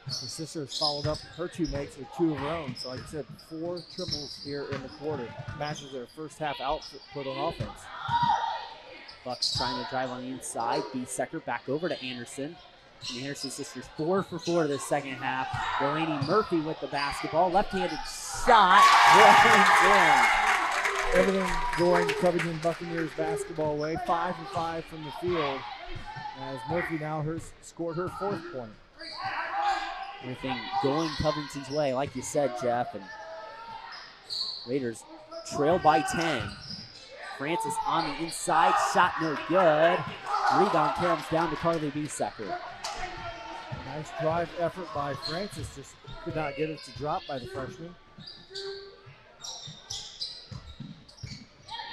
her sister has followed up her 2 makes with 2 of her own. So like I said, 4 triples here in the quarter. Matches their first half output on offense. Bucks trying to drive on the inside. Biesecker back over to Anderson. And the Anderson sisters 4 for 4 this second half. Delaney Murphy with the basketball. Left-handed shot. Everything going Covington Buccaneers basketball way. 5 for 5 from the field. As Murphy now scored her 4th point. Everything going Covington's way, like you said, Jeff. And Raiders trail by 10. Francis on the inside, shot no good. Rebound comes down to Carly Biesecker. Nice drive effort by Francis, just could not get it to drop by the freshman.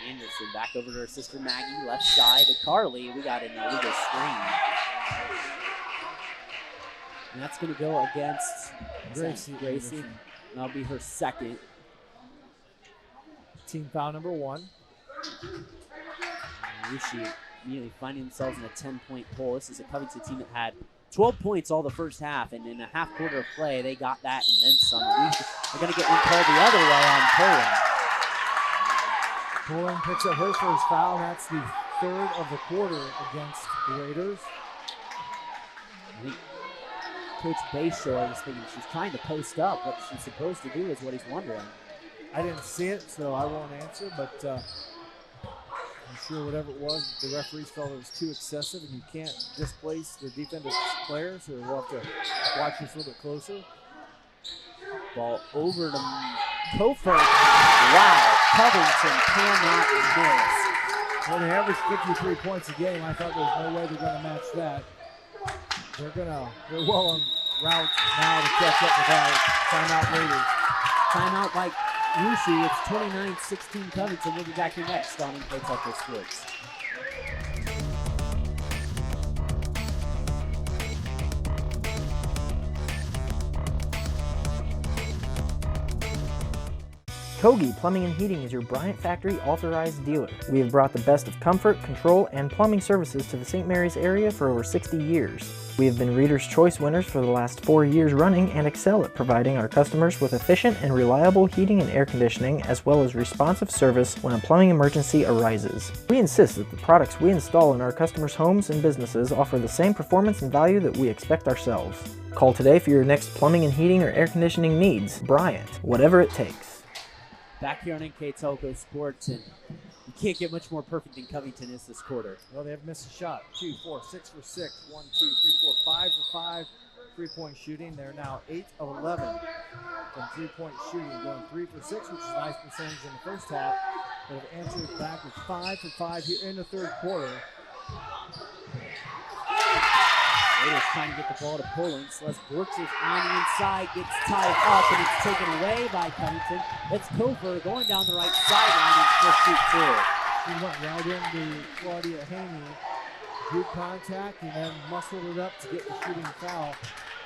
Anderson back over to her sister Maggie, left side to Carly. We got an illegal screen. And that's going to go against Gracie. And that'll be her second. Team foul number 1. Rushi immediately finding themselves in a 10-point hole. This is a Covington team that had 12 points all the first half, and in a half quarter of play, they got that and then some. They're going to get one called the other way on Poland. Poland picks up her first foul, and that's the 3rd of the quarter against the Raiders. I think Coach Bayshore was thinking she's trying to post up. What she's supposed to do is what he's wondering. I didn't see it, so I won't answer, but I'm sure whatever it was, the referees felt it was too excessive, and you can't displace the defensive players, so we'll have to watch this a little bit closer. Ball over to Kofer. Wow, Covington cannot miss. Well, they averaged 53 points a game. I thought there was no way they're going to match that. They're well on route now to catch up with that. Timeout Raiders. Timeout by Rushi. It's 29-16 Covington. We'll be back here next on In-Play Telco Sports. Kogi Plumbing and Heating is your Bryant Factory authorized dealer. We have brought the best of comfort, control, and plumbing services to the St. Mary's area for over 60 years. We have been Reader's Choice winners for the last 4 years running and excel at providing our customers with efficient and reliable heating and air conditioning, as well as responsive service when a plumbing emergency arises. We insist that the products we install in our customers' homes and businesses offer the same performance and value that we expect ourselves. Call today for your next plumbing and heating or air conditioning needs. Bryant, whatever it takes. Back here on NK Telco Sports, and you can't get much more perfect than Covington is this quarter. Well, they have missed a shot. 2, 4, 6 for 6. 1, 2, 3, 4, 5 for 5. 3-point shooting. They're now 8 of 11 from 3-point shooting, going 3 for 6, which is a nice percentage in the first half. They've answered back with 5 for 5 here in the third quarter. Raiders trying to get the ball to Poland. Celeste Brooks is on the inside, gets tied up, and it's taken away by Covington. It's Kofer going down the right sideline and still shoot 2. She went right into Claudia Haney, drew contact, and then muscled it up to get the shooting foul.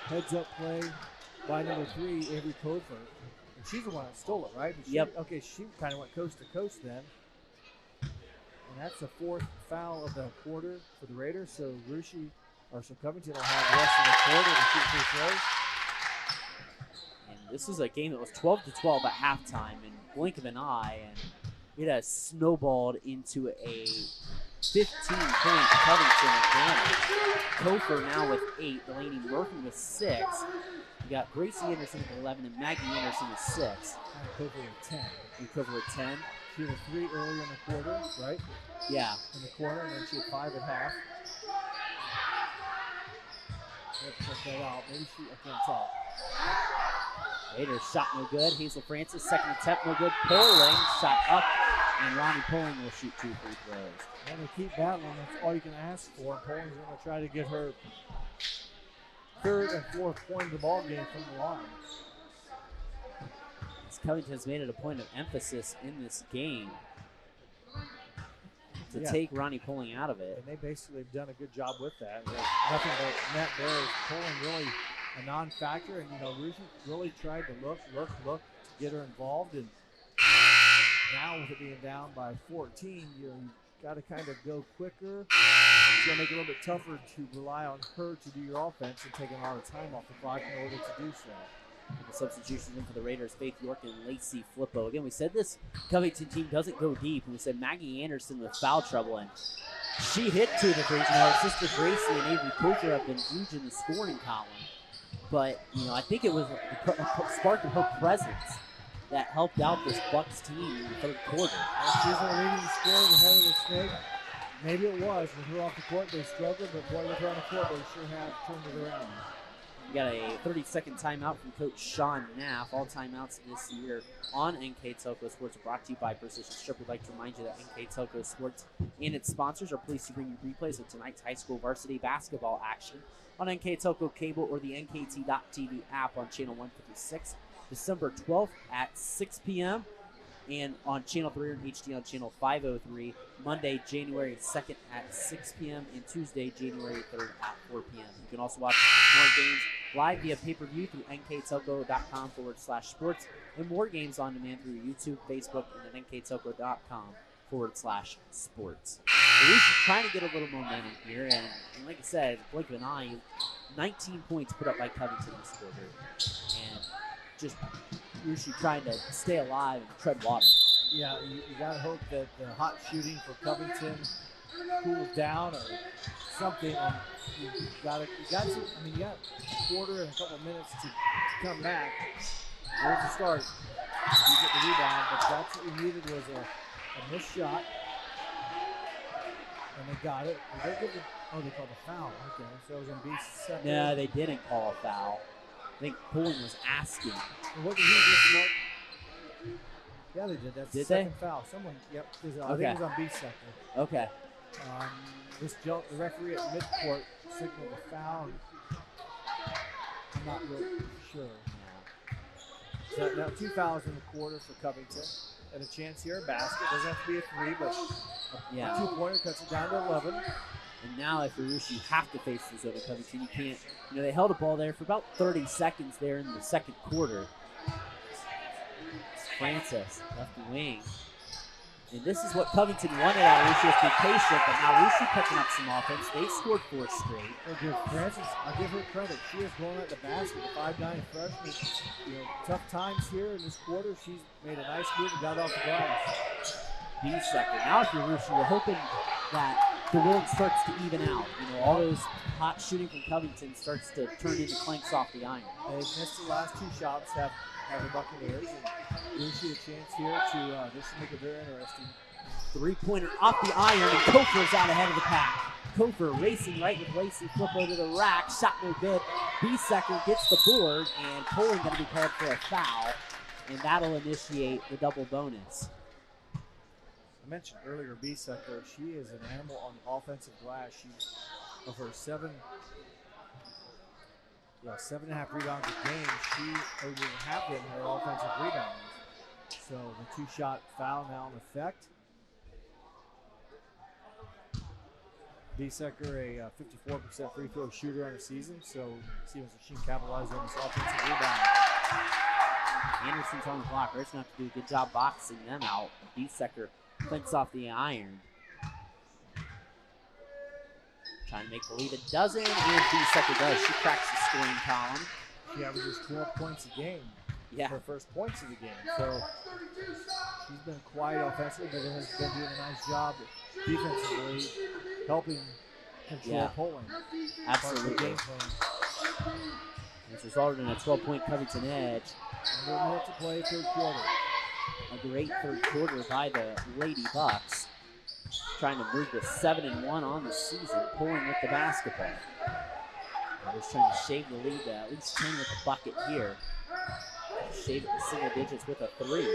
Heads up play by number 3, Avery Kofer. And she's the one that stole it, right? Yep. Okay, she kind of went coast to coast then. And that's the 4th foul of the quarter for the Raiders. So So Covington will have the rest of the quarter to shoot free throws. And this is a game that was 12-12 at halftime in blink of an eye, and it has snowballed into a 15-point Covington advantage. Kofer now with 8, Delaney Murphy with 6. We got Gracie Anderson with 11 and Maggie Anderson with 6. And Kofer with 10. And Kofer with 10. She had a 3 earlier in the quarter, right? Yeah. In the corner, and then she had 5 at half. Let's check that out. Maybe I can't tell. Raiders shot no good. Hazel Francis, second attempt, no good. Poling shot up, and Ronnie Poling will shoot 2 free throws. And they keep battling. That's all you can ask for. Poling's going to try to get her 3rd and 4th point of the ball game from the line. Covington has made it a point of emphasis in this game to take Ronnie Poling out of it. And they basically have done a good job with that. There's nothing but net there. Poling really a non-factor, and Rushi really tried to look to get her involved. And now with it being down by 14, you got to kind of go quicker. It's going to make it a little bit tougher to rely on her to do your offense and taking a lot of time off the clock in order to do so. The substitutions in for the Raiders, Faith York and Lacey Flippo. Again, we said this Covington team doesn't go deep, and we said Maggie Anderson with foul trouble, and she hit 2 of the threes. Now her sister Gracie and Avery Coker have been huge in the scoring column. But, I think it was a spark of her presence that helped out this Bucks team in the third quarter. She's the leading scorer, the head of the snake. Maybe it was. With her off the court, they struggled, but boy, with her on the court, they sure have turned it around. We got a 30-second timeout from Coach Sean Naff. All timeouts this year on NK Telco Sports are brought to you by Precision Strip. We'd like to remind you that NK Telco Sports and its sponsors are pleased to bring you replays of tonight's high school varsity basketball action on NK Telco Cable or the NKT.TV app on Channel 156, December 12th at 6 p.m. and on Channel 3 and HD on Channel 503, Monday, January 2nd at 6 p.m. and Tuesday, January 3rd at 4 p.m. You can also watch more games live via pay-per-view through nktelco.com/sports and more games on demand through YouTube, Facebook, and then nktelco.com/sports. So we're trying to get a little momentum here, and like I said, blink of an eye, 19 points put up by Covington this quarter, and just usually trying to stay alive and tread water. Yeah, you got to hope that the hot shooting for Covington cools down or something. And you got a quarter and a couple of minutes to come back. There's the start. You get the rebound, but that's what we needed was a missed shot. And they got it. They called a foul. Okay, so it was on B's second. No, they didn't call a foul. I think Pulling was asking. And what did he just mark? Yeah, they did. That's the second foul. Someone, yep. I think it was on B's second. Okay. The referee at midcourt signaled a foul. I'm not really sure. So now 2 fouls in the quarter for Covington. And a chance here, a basket. Doesn't have to be a 3, but a 2-pointer cuts it down to 11. And now if you're Rush, you have to face the zone of Covington. You can't, they held the ball there for about 30 seconds there in the second quarter. Francis, left wing. And this is what Covington wanted out of Rush, to be patient, but now Rush picking up some offense. They scored 4 straight. I'll give her credit. She is going at the basket. The 5'9" freshman. Tough times here in this quarter. She's made a nice move and got off the glass. B second. Now if you're Rush, you're hoping that the world starts to even out. All those hot shooting from Covington starts to turn into clanks off the iron. They've missed the last 2 shots, have the Buccaneers, and Lucy a chance here to this will make it very interesting. 3-pointer off the iron, and Kofer's out ahead of the pack. Kofer racing right with Lacey Flippo to the rack, shot no good. B-Secker gets the board, and Poling going to be called for a foul, and that'll initiate the double bonus. I mentioned earlier, B-Secker, she is an animal on the offensive glass. She's of her 7.5 rebounds a game. She over half in her offensive rebounds. So the 2-shot foul now in effect. B-Secker, a 54% free throw shooter on the season. So see if she can capitalize on this offensive rebound. Anderson's on the block. Rick's going to have to do a good job boxing them out. B-Secker clinks off the iron. Trying to make the lead. It doesn't, and B-Secker does. She cracks the scoring column. She averages 12 points a game. Yeah. Her first points of the game. So she's been quiet offensively, but has been doing a nice job defensively, helping control Poling. Absolutely. Game plan. It's resulted in a 12-point Covington edge. Under a minute to play, third quarter. A great third quarter by the Lady Bucks. Trying to move to 7-1 on the season, Poling with the basketball. They're just trying to shave the lead to at least 10 with a bucket here. Shave it to single digits with a 3.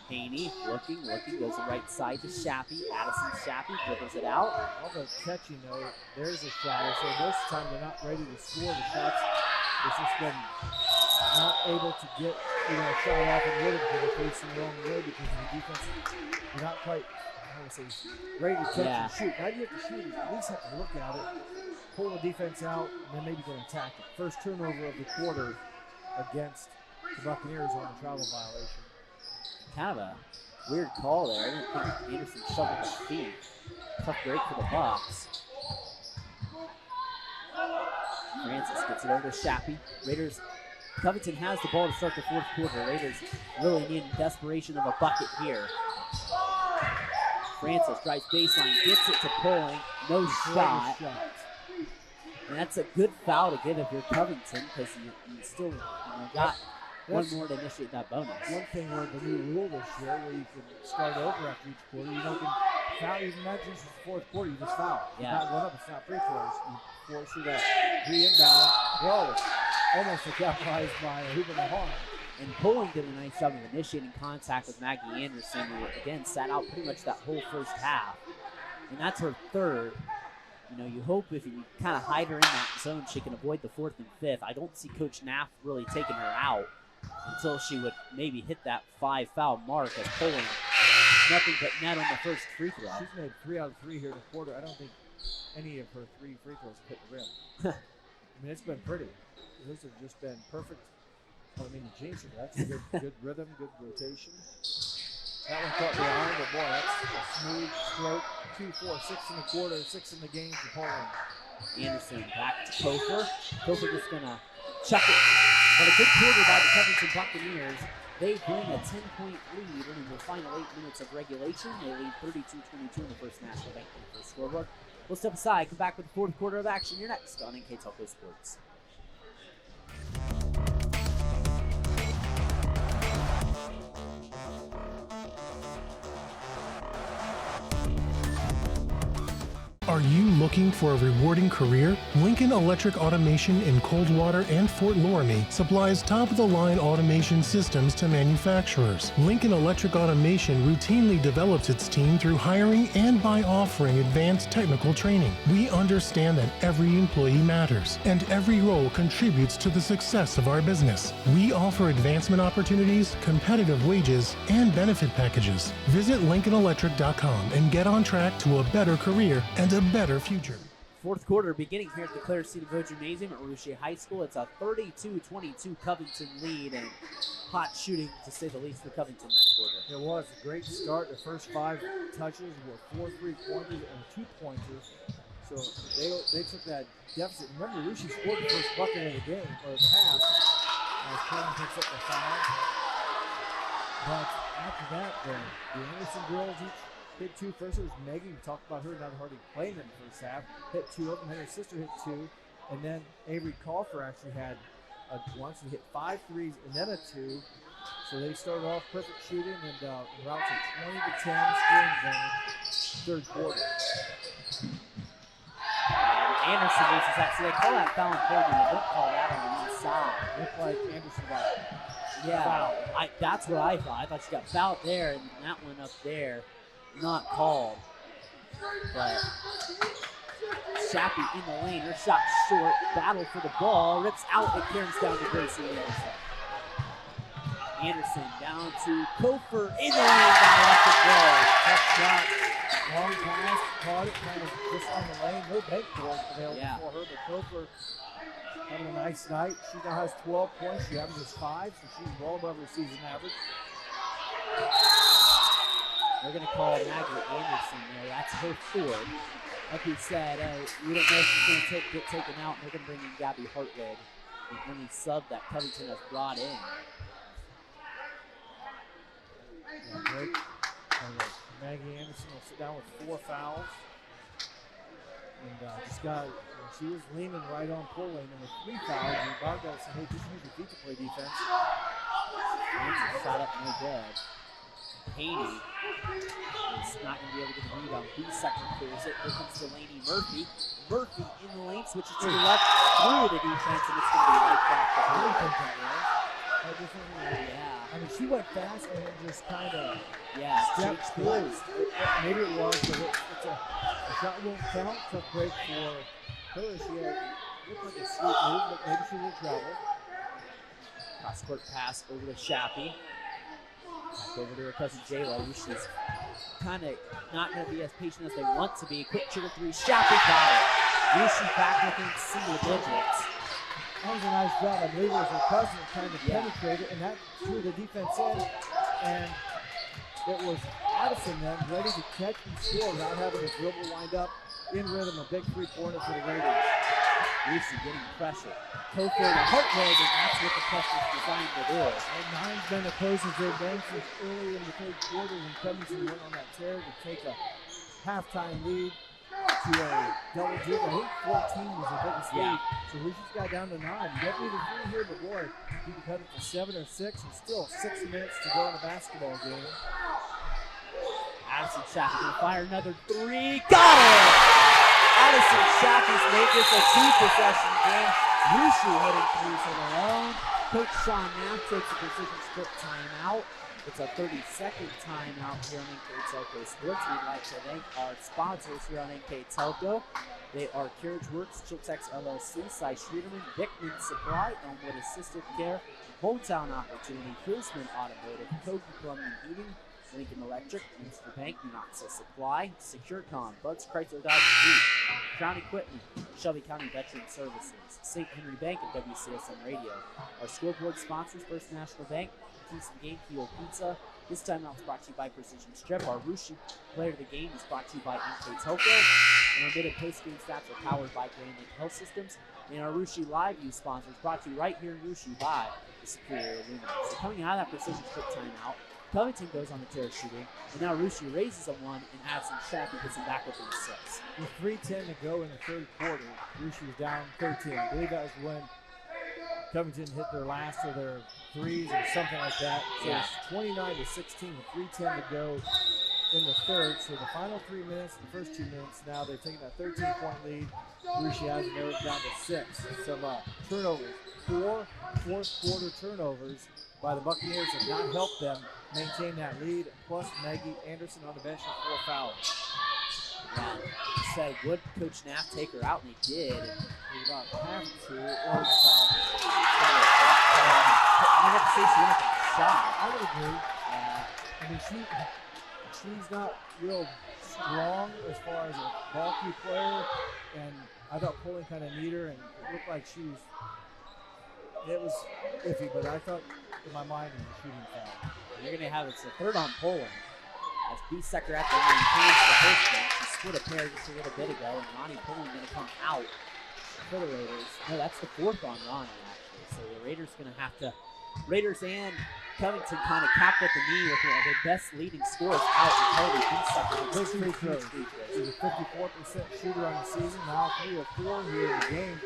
Haney looking, goes the right side to Shappy. Addison Shappy dribbles it out. All the catching though, there's a shot. So most of the time they're not ready to score the shots. It's just been not able to get a shot off and rhythm because they're facing the wrong way because of the defense. They're not quite, ready to catch and shoot. Now you have to shoot, you at least have to look at it, pull the defense out, and then maybe go attack it. First turnover of the quarter against the Buccaneers on the travel violation. Kind of a Weird call there. I didn't think Anderson shoveled his feet. Tough break for the Bucks. Francis gets it over to Shappy. Raiders, Covington has the ball to start the fourth quarter. Raiders really needing desperation of a bucket here. Francis drives baseline, gets it to Poling, no shot. And that's a good foul to give if you're Covington, because you still got one more to initiate that bonus. One thing where the new rule this year, where you can start over after each quarter, you don't can foul, even not just the fourth quarter, you just foul. Yeah. Not one up, it's not free throws. You force you to re-inbound. Whoa, almost capitalized by Hoover Mahon. And Poling did a nice job of initiating contact with Maggie Anderson, who again sat out pretty much that whole first half. And that's her third. You know, you hope if you kind of hide her in that zone, she can avoid the fourth and fifth. I don't see Coach Knapp really taking her out until she would maybe hit that 5 foul mark, as Poling nothing but net on the first free throw. She's made 3 out of 3 here in the quarter. I don't think any of her 3 free throws hit the rim. I mean, it's been pretty. Those have just been perfect. I mean, the jinx of that's good rhythm, good rotation. That one caught the eye, but boy, that's a smooth stroke. 2, 4, 6 in the quarter, 6 in the game for Poland. Anderson back to Kofer. Kofer just gonna chuck it. But a good quarter by the Covington Buccaneers. They bring a 10-point lead in the final 8 minutes of regulation. They lead 32-22 in the First National Bank scoreboard. We'll step aside, come back with the fourth quarter of action. You're next on NK Telco Sports. Are you looking for a rewarding career? Lincoln Electric Automation in Coldwater and Fort Loramie supplies top-of-the-line automation systems to manufacturers. Lincoln Electric Automation routinely develops its team through hiring and by offering advanced technical training. We understand that every employee matters, and every role contributes to the success of our business. We offer advancement opportunities, competitive wages, and benefit packages. Visit LincolnElectric.com and get on track to a better career and a better future. Fourth quarter beginning here at the Clare Cedar Gymnasium at Rouge High School. It's a 32-22 Covington lead, and hot shooting to say the least for Covington that quarter. It was a great start. The first 5 touches were 4 3-pointers and 2-pointers. So they took that deficit. Remember, Rouge scored the first bucket of the game, or the half, as Cleveland picks up the foul. But after that, the Anderson girls each hit 2 first. It was Maggie. We talked about her not hardly playing in the first half. Hit 2 of them. Then her sister hit 2. And then Avery Coffer actually had one. So he hit 5 threes and then a 2. So they started off perfect shooting and route to 20-10 scoring advantage third quarter. Anderson loses that. So they call that foul in Portland. They don't call that on the inside. Looked like Anderson got fouled. That's what I thought. I thought she got fouled there, and that one up there. Not called, but Shappy in the lane, her shot short, battle for the ball, rips out and carries down to Gracie Anderson. Anderson down to Kofer in the lane, got it up and goal. Tough shot, long pass, caught it kind of just on the lane, no bank board available for her, but Kofer having a nice night. She now has 12 points, she averages 5, so she's well above her season average. They're going to call Maggie Anderson there. That's her 4th. Like we said, we don't know if she's going to get taken out. They're going to bring in Gabby Hartwig, the only sub that Covington has brought in. Yeah, great. Maggie Anderson will sit down with 4 fouls. And she was leaning right on Poling, and with 3 fouls, and Bogdan said, hey, just use your feet to play defense. Anderson shot up no good. Haney is not going to be able to get the rebound. Who's second clears it? Here comes Delaney Murphy. Murphy in the lane, switches to the left through the defense, and it's going to be right back to her. I mean, she went fast and then just kind of stepped through. Maybe it was, but it's a shot won't count. Tough break for her. She looked like a sweet move, but maybe she will travel. Cross-court pass over to Shappy. Back over to her cousin J-Lo, who she's kind of not going to be as patient as they want to be. Quick trigger 3, Shappy got it. She's back within single digits. That was a nice job. I believe it was her cousin trying to penetrate it, and that threw the defense in. And it was Addison then ready to catch and score without having his dribble lined up in rhythm. A big three-pointer for the Raiders. Lucy getting pressure. Topher to Hartwell, and that's what the pressure is designed to do. And 9's been the closest they've been since early in the third quarter when Covington went on that tear to take a halftime lead to a double digit. I think 14 was the biggest lead. So Lucy's got down to 9. You don't need a 3 here, but boy, you can cut it to 7 or 6, and still 6 minutes to go in the basketball game. Addison Shappy gonna fire another 3. Got it! Addison Shappy's made this a 2-possession game. Lucy hitting 3s of their own. Coach Sean Knapp takes a precision strip timeout. It's a 30-second timeout here on NK Telco Sports. We'd like to thank our sponsors here on NK Telco. They are Carriage Works, Chiltex LLC, Cy Schreederman, Bickman Supply, Elmwood Assisted Care, Hometown Opportunity, Hillsman Automotive, Kogi Plumbing and Heating, Lincoln Electric, Munster Bank, Knoxville Supply, SecureCom, Bud's Chrysler Dodge Jeep, Crown Equipment, Shelby County Veteran Services, St. Henry Bank, and WCSM Radio. Our scoreboard sponsors, First National Bank, Keystone Game, Keel Pizza. This time out is brought to you by Precision Strip. Our Rushi player of the game is brought to you by NK Telco. And our mid- and post-game stats are powered by Grand Lake Health Systems. And our Rushi Live View sponsors brought to you right here in Rushi by the Superior Aluminum. So coming out of that precision strip timeout, Covington goes on the tear shooting, and now Rushi raises a 1, and Addison Shappy gets him back within 6. With 3:10 to go in the third quarter, Rushi was down 13. I believe that was when Covington hit their last of their 3s or something like that. So it's 29-16 with 3:10 to go in the third. So the final 3 minutes, the first 2 minutes, now they're taking that 13-point lead. Rushi has it narrowed down to 6. Some turnovers. 4 fourth-quarter turnovers by the Buccaneers have not helped them maintain that lead. Plus Maggie Anderson on the bench with 4 fouls. Yeah, he said, would Coach Knapp take her out? And he did. He about have to, or foul. I have to say she went up shot. I would agree. I mean, she's not real strong as far as a bulky player, and I thought Poling kind of need her, and it looked like it was iffy, but I thought in my mind it was a shooting foul. You're going to have it's a 3rd on Poling. As B-Sucker at the line turns the first one. She split a pair just a little bit ago, and Ronnie Poling going to come out for the Raiders. No, that's the 4th on Ronnie, actually. So the Raiders going to have to, Raiders and Covington kind of capped at the knee with their best leading scorers out until the B-Sucker. Those free throws. She's a 54% shooter on the season, now 3 of 4 here in the game.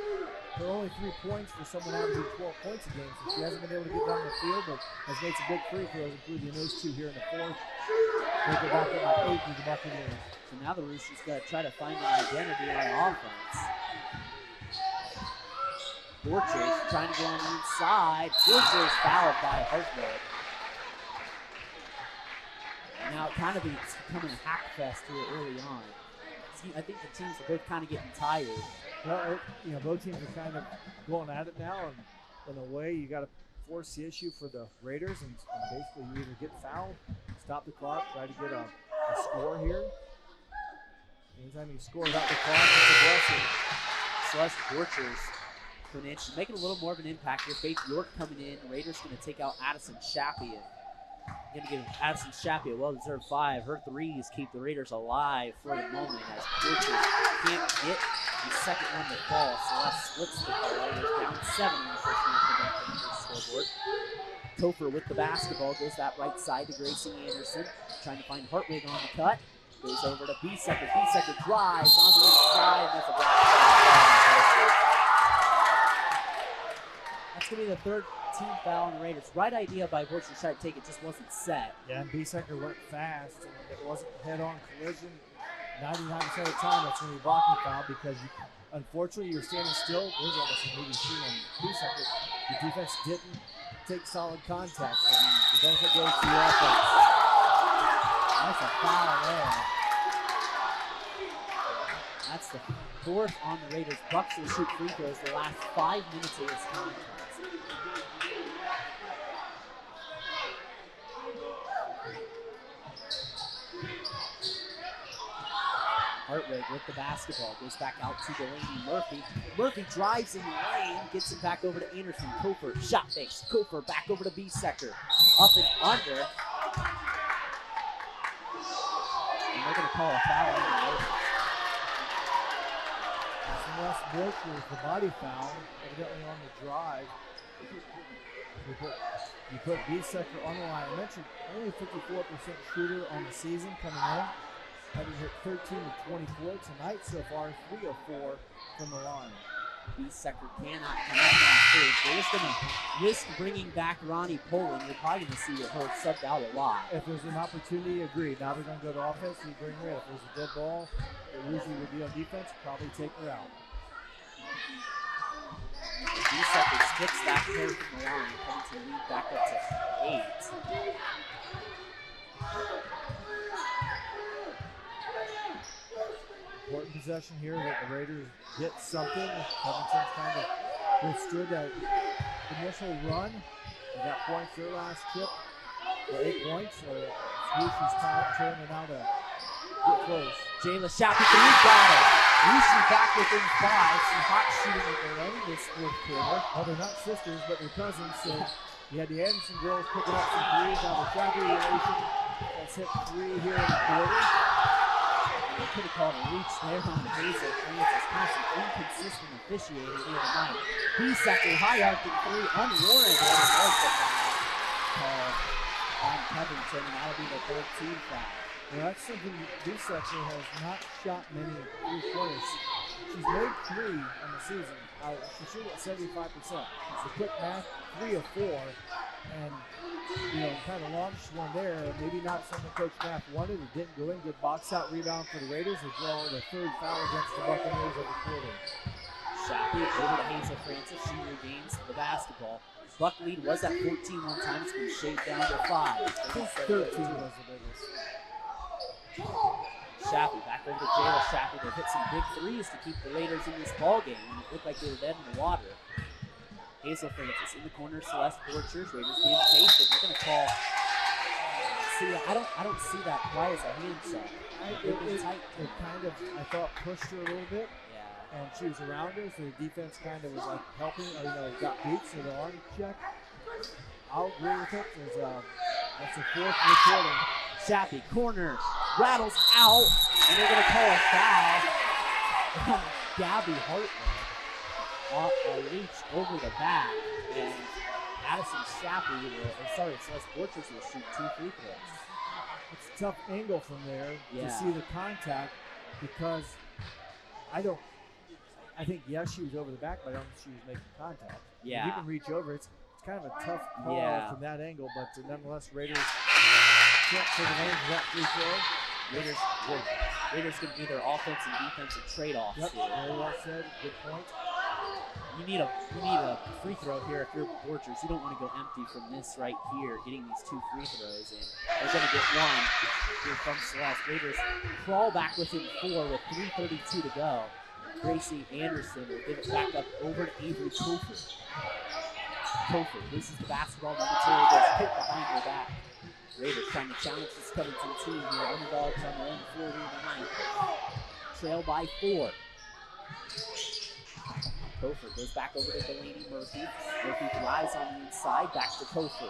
There are only 3 points for someone averaging 12 points a game, so she hasn't been able to get down the field, but has made some big free throws, including those 2 here in the 4th. They go back up by 8 to the Buccaneers. So now the Roosters got to try to find an identity on offense. Borchers trying to go on the inside. Borchers fouled by Hartwell. Now it kind of is becoming a hack fest here early on. I think the teams are both kind of getting tired. Well, both teams are kind of going at it now, and in a way, you got to force the issue for the Raiders, and basically you either get fouled, stop the clock, try to get a score here. Anytime you score without the clock, it's a blessing. Celeste Borchers, she's making a little more of an impact here. Faith York coming in. Raiders going to take out Addison Shappy. Going to give Addison Shappy a well-deserved 5. Her 3s keep the Raiders alive for the moment as Borchers can't get the second one to fall. Celeste splits the Raiders down 7 in the first minute of the scoreboard. Topher with the basketball goes that right side to Gracie Anderson. Trying to find Hartwig on the cut. Goes over to B-Sucker. B-Sucker drives on the inside, and that's a block. That's going to be the 3rd team foul on the Raiders. Right idea by Borchers to try to take it, just wasn't set. Yeah, and B-Sucker went fast, and it wasn't head-on collision. 99% of the time, that's going to be a blocking foul because, unfortunately, you're standing still. There's almost a moving shoe on B-Sucker. The defense didn't take solid contact, so the benefit goes to the offense. That's a foul there. That's the 4th on the Raiders. Bucks will shoot free throws the last 5 minutes of this contest. Hartwig with the basketball, goes back out to Delaney Murphy. Murphy drives in the lane, gets it back over to Anderson. Cooper, shot fakes. Cooper back over to B-Sucker. Up and under. They're going to call a foul on the Raiders. Celeste Borchers with the body foul, evidently on the drive. You put Biesecker on the line. I mentioned only 54% shooter on the season coming in. Having hit 13 to 24 tonight so far, 3 of 4 from the line. Biesecker cannot connect on third. They're just going to risk bringing back Ronnie Poland. You're probably going to see her subbed out a lot. If there's an opportunity, agreed. Now they're going to go to offense, we bring her in. If there's a dead ball, it usually would be on defense, probably take her out. Biesecker sticks that pair from the line, coming to lead back up to 8. Important possession here that the Raiders get something. Covington's kind of withstood that initial run. They got points their last trip, or 8 points. So Lucy's trying to now to get close. Jayla Shappy, 3 got it. Lucy back within 5. Some hot shooting at their own this fourth quarter. Well, they're not sisters, but they're cousins. So you had the Anderson girls picking up some threes. Now the Shappy relation has hit 3 here in the quarter. They could have called a reach there on Hazel Francis. Kind of some inconsistent officiating here tonight. Biesecker, high arcing 3, unwarranted. It was the foul on Covington, and that'll be the 3rd team foul. Well, that's something Biesecker has not shot many three-pointers. She's made 3 on the season. She's shooting at 75%. It's a quick math, 3 of 4. And, kind of launched one there. Maybe not something Coach Knapp wanted. It didn't go in. Good box-out rebound for the Raiders. They draw the 3rd foul against the Buccaneers of the quarter. Shappy over to Hazel Francis. She regains the basketball. Buck lead was at 14 one time. It's been shaved down to 5. I think 13 was the biggest. Shappy back over to Jayla Shappy. They hit some big threes to keep the Raiders in this ball game. It looked like they were dead in the water. Hazel Francis in the corner. Celeste Borchers. Raiders being patient. They're going to call. I don't see that quite as a hand shot. It kind of, I thought, pushed her a little bit. Yeah. And she was around her, so the defense kind of was like helping. Got beat, so the arm check. I'll agree with it. That's the 4th recording. Shappy, corner, rattles out, and they're going to call a foul on Gabby Hartman. A reach over the back, and Addison Shappy, Celeste Borchers will shoot 2 free throws. It's a tough angle from there to see the contact, because I think, yes, she was over the back, but I don't think she was making contact. Yeah. You can reach over. It's kind of a tough call from that angle, but nonetheless, Raiders can't take advantage of that free throw. Raiders can do their offense and defensive trade-offs. Yep, very well said. Good point. You need a free throw here if you're Borchers. You don't want to go empty from this right here, getting these 2 free throws, and they're going to get 1 here from Celeste. Raiders crawl back within 4 with 3:32 to go. Gracie Anderson will give it back up over to Avery Cofer. Cofer loses the basketball momentarily, goes hit behind her back. Raiders trying to challenge this Covington team here. Underdogs on their own floor here tonight. Trail by 4. Cofer goes back over to Delaney Murphy. Murphy drives on the inside, back to Cofer.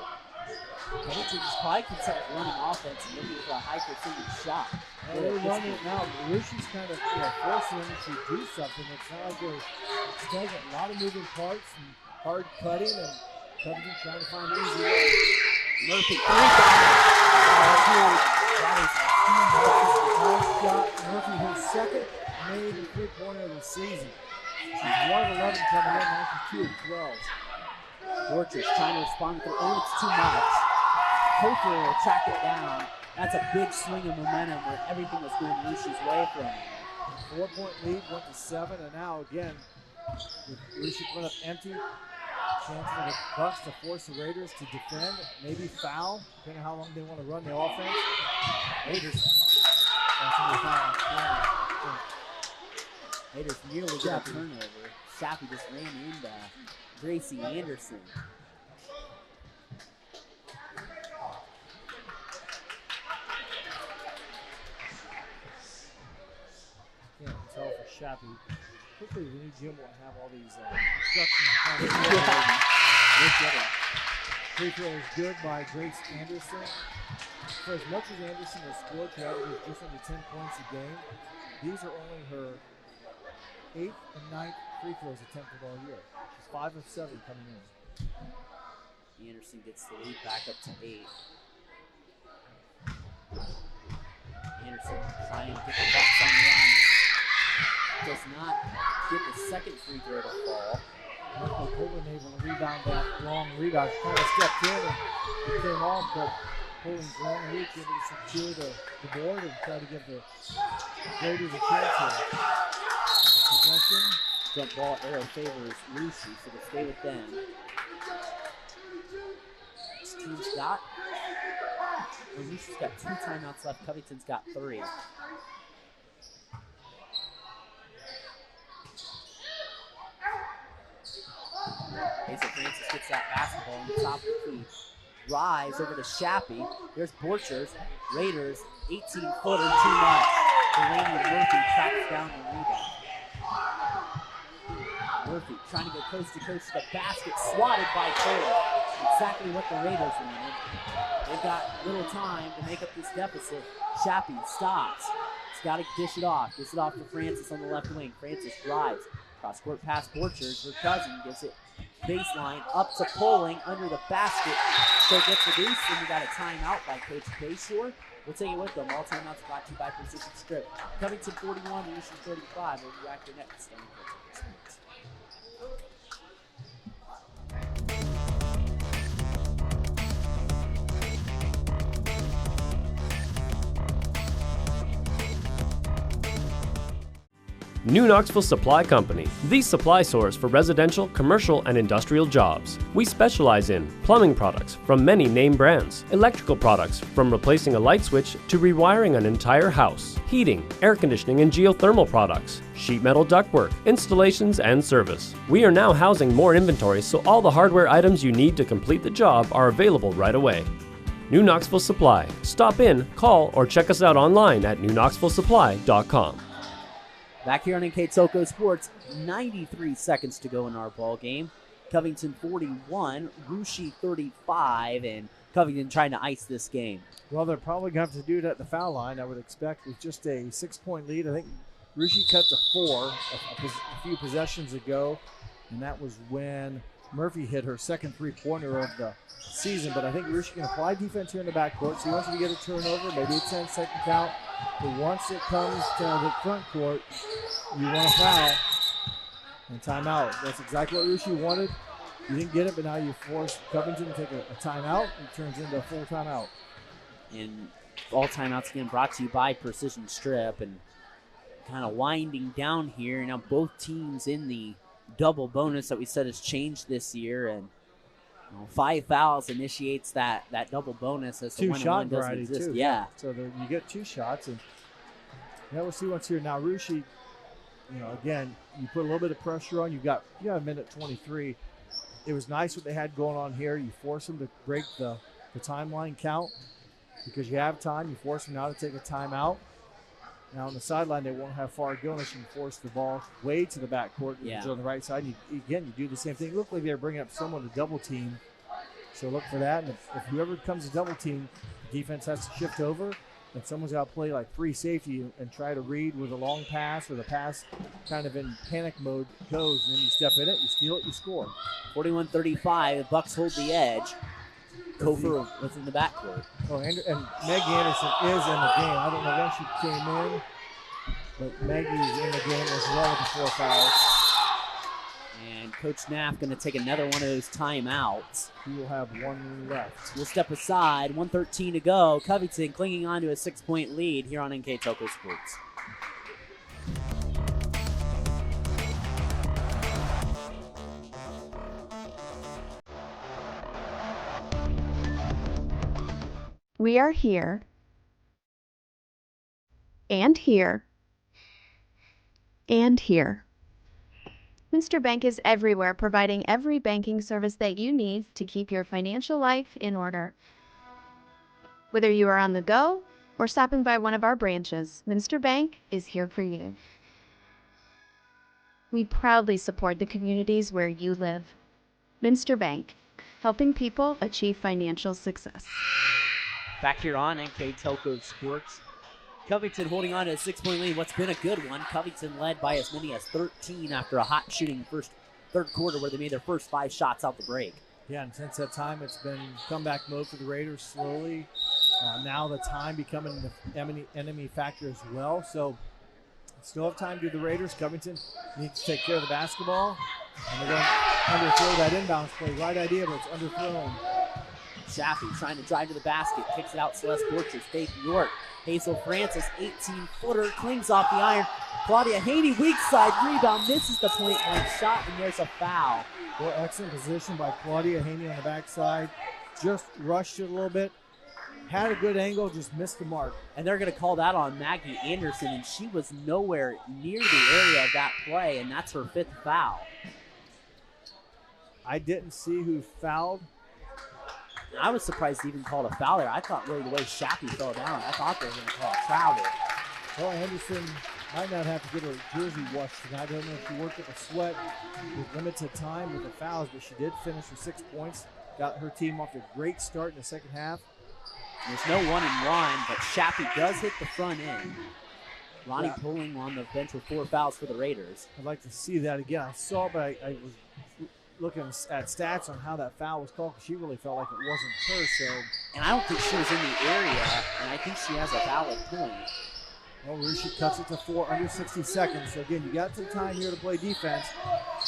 Covington is probably considered running offense and looking for a high percentage shot. They're running it now. Lucy's kind of forcing them to do something. It's not like there's a lot of moving parts and hard cutting, and Covington trying to find an easy way. Murphy, 3 got it. That is a nice shot. Murphy, his 2nd made three-pointer of the season. She's 1 of 11 coming in, now she's 2 of 12. Borchers trying to respond with her own. It's too much. Cofer will track it down. That's a big swing of momentum where everything was going Lucy's way from her. 4-point lead, went to 7, and now again, with Lucy put up empty. Chance for the Bucks to force the Raiders to defend, maybe foul, depending on how long they want to run the offense. Raiders nearly got a turnover. Shappy just ran into Gracie Anderson. Can't tell for Shappy. Hopefully the new gym won't have all these instructions. Free throw is good by Grace Anderson. for as much as Anderson has scored, she averages just under 10 points a game. These are only her 8th and 9th free throws attempted all year. She's 5 of 7 coming in. Anderson gets the lead back up to 8. Anderson trying to get the Bucks on the run. Does not get the second free throw to fall. Michael Poland able to rebound that long rebound. She kind of stepped in and it came off, but Poland's long reach able to secure the board and try to give the Raiders a chance here. Possession. Jump ball arrow favors Lucy, so they stay with them. This team's got, Lucy's got 2 timeouts left. Covington's got 3. Hazel Francis gets that basketball on the top of the key. Rise over to Shappy. There's Borchers. Raiders, 18-footer, too much. Delaney Murphy tracks down the rebound. Murphy trying to go coast to coast to the basket, swatted by Taylor. Exactly what the Raiders wanted. They've got little time to make up this deficit. Shappy stops. He's got to dish it off. Gives it off to Francis on the left wing. Francis drives. Cross-court pass Borchers. Her cousin gives it baseline up to Poling under the basket. So gets reduced, and we got a timeout by Coach Bayshore. We'll take it with them. All timeouts brought to you by Precision Strip. Covington 41, Lucian 35. We'll be back here next. New Knoxville Supply Company, the supply source for residential, commercial, and industrial jobs. We specialize in plumbing products from many name brands, electrical products from replacing a light switch to rewiring an entire house, heating, air conditioning, and geothermal products, sheet metal ductwork, installations, and service. We are now housing more inventory, so all the hardware items you need to complete the job are available right away. New Knoxville Supply. Stop in, call, or check us out online at newknoxvillesupply.com. Back here on NK Toko Sports, 93 seconds to go in our ball game. Covington 41, Rushi 35, and Covington trying to ice this game. Well, they're probably going to have to do it at the foul line, I would expect, with just a 6-point lead. I think Rushi cut to 4 a few possessions ago, and that was when Murphy hit her second three-pointer of the season. But I think Rushi can apply defense here in the backcourt, so he wants you to get a turnover, maybe a 10-second count. But once it comes to the front court, you want to foul and timeout. That's exactly what Rushi wanted. You didn't get it, but now you force Covington to take a timeout. It turns into a full timeout. And all timeouts again brought to you by Precision Strip. And kind of winding down here. Now both teams in the double bonus that we said has changed this year. And 5 fouls initiates that double bonus as the 1-on-1 doesn't exist. Too. Yeah. So you get 2 shots, and now we'll see what's here. Now Rushi, again, you put a little bit of pressure on. You got a minute 23. It was nice what they had going on here. You force them to break the timeline count because you have time. You force them now to take a timeout. Now on the sideline, they won't have far to go unless you can force the ball way to the backcourt, which is on the right side. You do the same thing. It looked like they're bringing up someone to double team. So look for that. And if whoever comes to double team, the defense has to shift over. And someone's got to play like free safety and try to read with a long pass, or the pass kind of in panic mode goes. And then you step in it, you steal it, you score. 41-35, the Bucks hold the edge. Kofer was in the backcourt. Oh, and Meg Anderson is in the game. I don't know when she came in, but Maggie is in the game as well with the 4 fouls. And Coach Knapp going to take another one of those timeouts. He will have 1 left. We'll step aside. 1:13 to go. Covington clinging on to a 6-point lead here on NK Toko Sports. We are here, and here, and here. Minster Bank is everywhere, providing every banking service that you need to keep your financial life in order. Whether you are on the go or stopping by one of our branches, Minster Bank is here for you. We proudly support the communities where you live. Minster Bank, helping people achieve financial success. Back here on NK Telco Sports. Covington holding on to a 6-point lead. What's been a good one. Covington led by as many as 13 after a hot shooting third quarter where they made their first 5 shots out the break. Yeah, and since that time, it's been comeback mode for the Raiders slowly. Now the time becoming the enemy factor as well. So still have time to do the Raiders. Covington needs to take care of the basketball. And they're going to underthrow that inbounds play. Right idea, but it's underthrown. Shappy trying to drive to the basket. Kicks it out. Celeste Borchers, Faith York. Hazel Francis, 18-footer, clings off the iron. Claudia Haney, weak side rebound, misses the point blank shot, and there's a foul. Well, excellent position by Claudia Haney on the backside. Just rushed it a little bit. Had a good angle, just missed the mark. And they're going to call that on Maggie Anderson, and she was nowhere near the area of that play, and that's her 5th foul. I didn't see who fouled. I was surprised they even called a foul there. I thought really the way Shappy fell down, I thought they were going to call a travel. Well, Anderson might not have to get her jersey washed tonight. I don't know if she worked up a sweat with limited time with the fouls, but she did finish with 6 points. Got her team off to a great start in the second half. There's no 1-and-1, but Shappy does hit the front end. Ronnie pulling on the bench with 4 fouls for the Raiders. I'd like to see that again. I saw it, but I was looking at stats on how that foul was called because she really felt like it wasn't her. So, and I don't think she was in the area, and I think she has a valid point. Well, Rushi cuts it to 4 under 60 seconds. So again, you got some time here to play defense.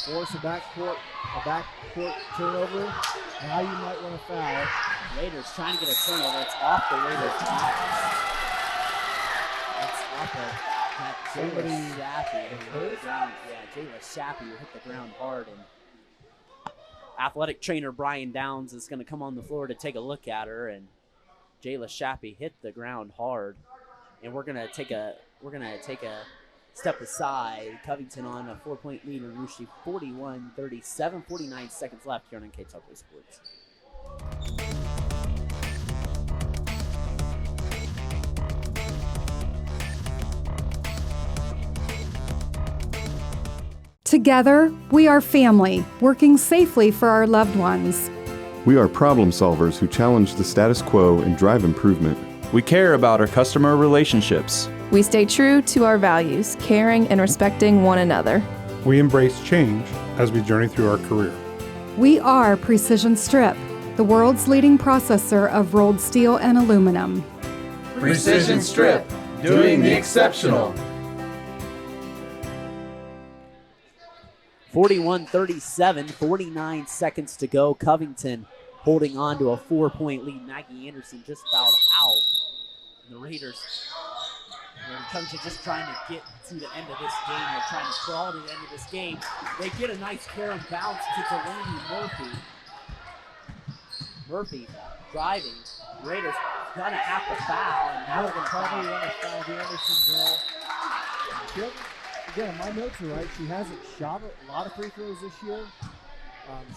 Force a backcourt turnover. Now you might want to foul. Raiders trying to get a turnover. It's off the Raiders. It's off of Jayla Shappy. Jayla Shappy will hit the ground hard, and athletic trainer Brian Downs is going to come on the floor to take a look at her, and Jayla Shappy hit the ground hard. And we're gonna take a step aside. Covington on a 4-point lead in Rushi, 41-37, 49 seconds left here on NK Telco Sports. Together, we are family, working safely for our loved ones. We are problem solvers who challenge the status quo and drive improvement. We care about our customer relationships. We stay true to our values, caring and respecting one another. We embrace change as we journey through our career. We are Precision Strip, the world's leading processor of rolled steel and aluminum. Precision Strip, doing the exceptional. 41-37, 49 seconds to go. Covington holding on to a 4-point lead. Maggie Anderson just fouled out. And the Raiders, Covington just trying to get to the end of this game. They're trying to crawl to the end of this game. They get a nice carry bounce to Delaney Murphy. Murphy driving. Raiders gonna have to foul, and now they're gonna probably want to foul the Anderson girl. Again, my notes are right. She hasn't shot a lot of free throws this year.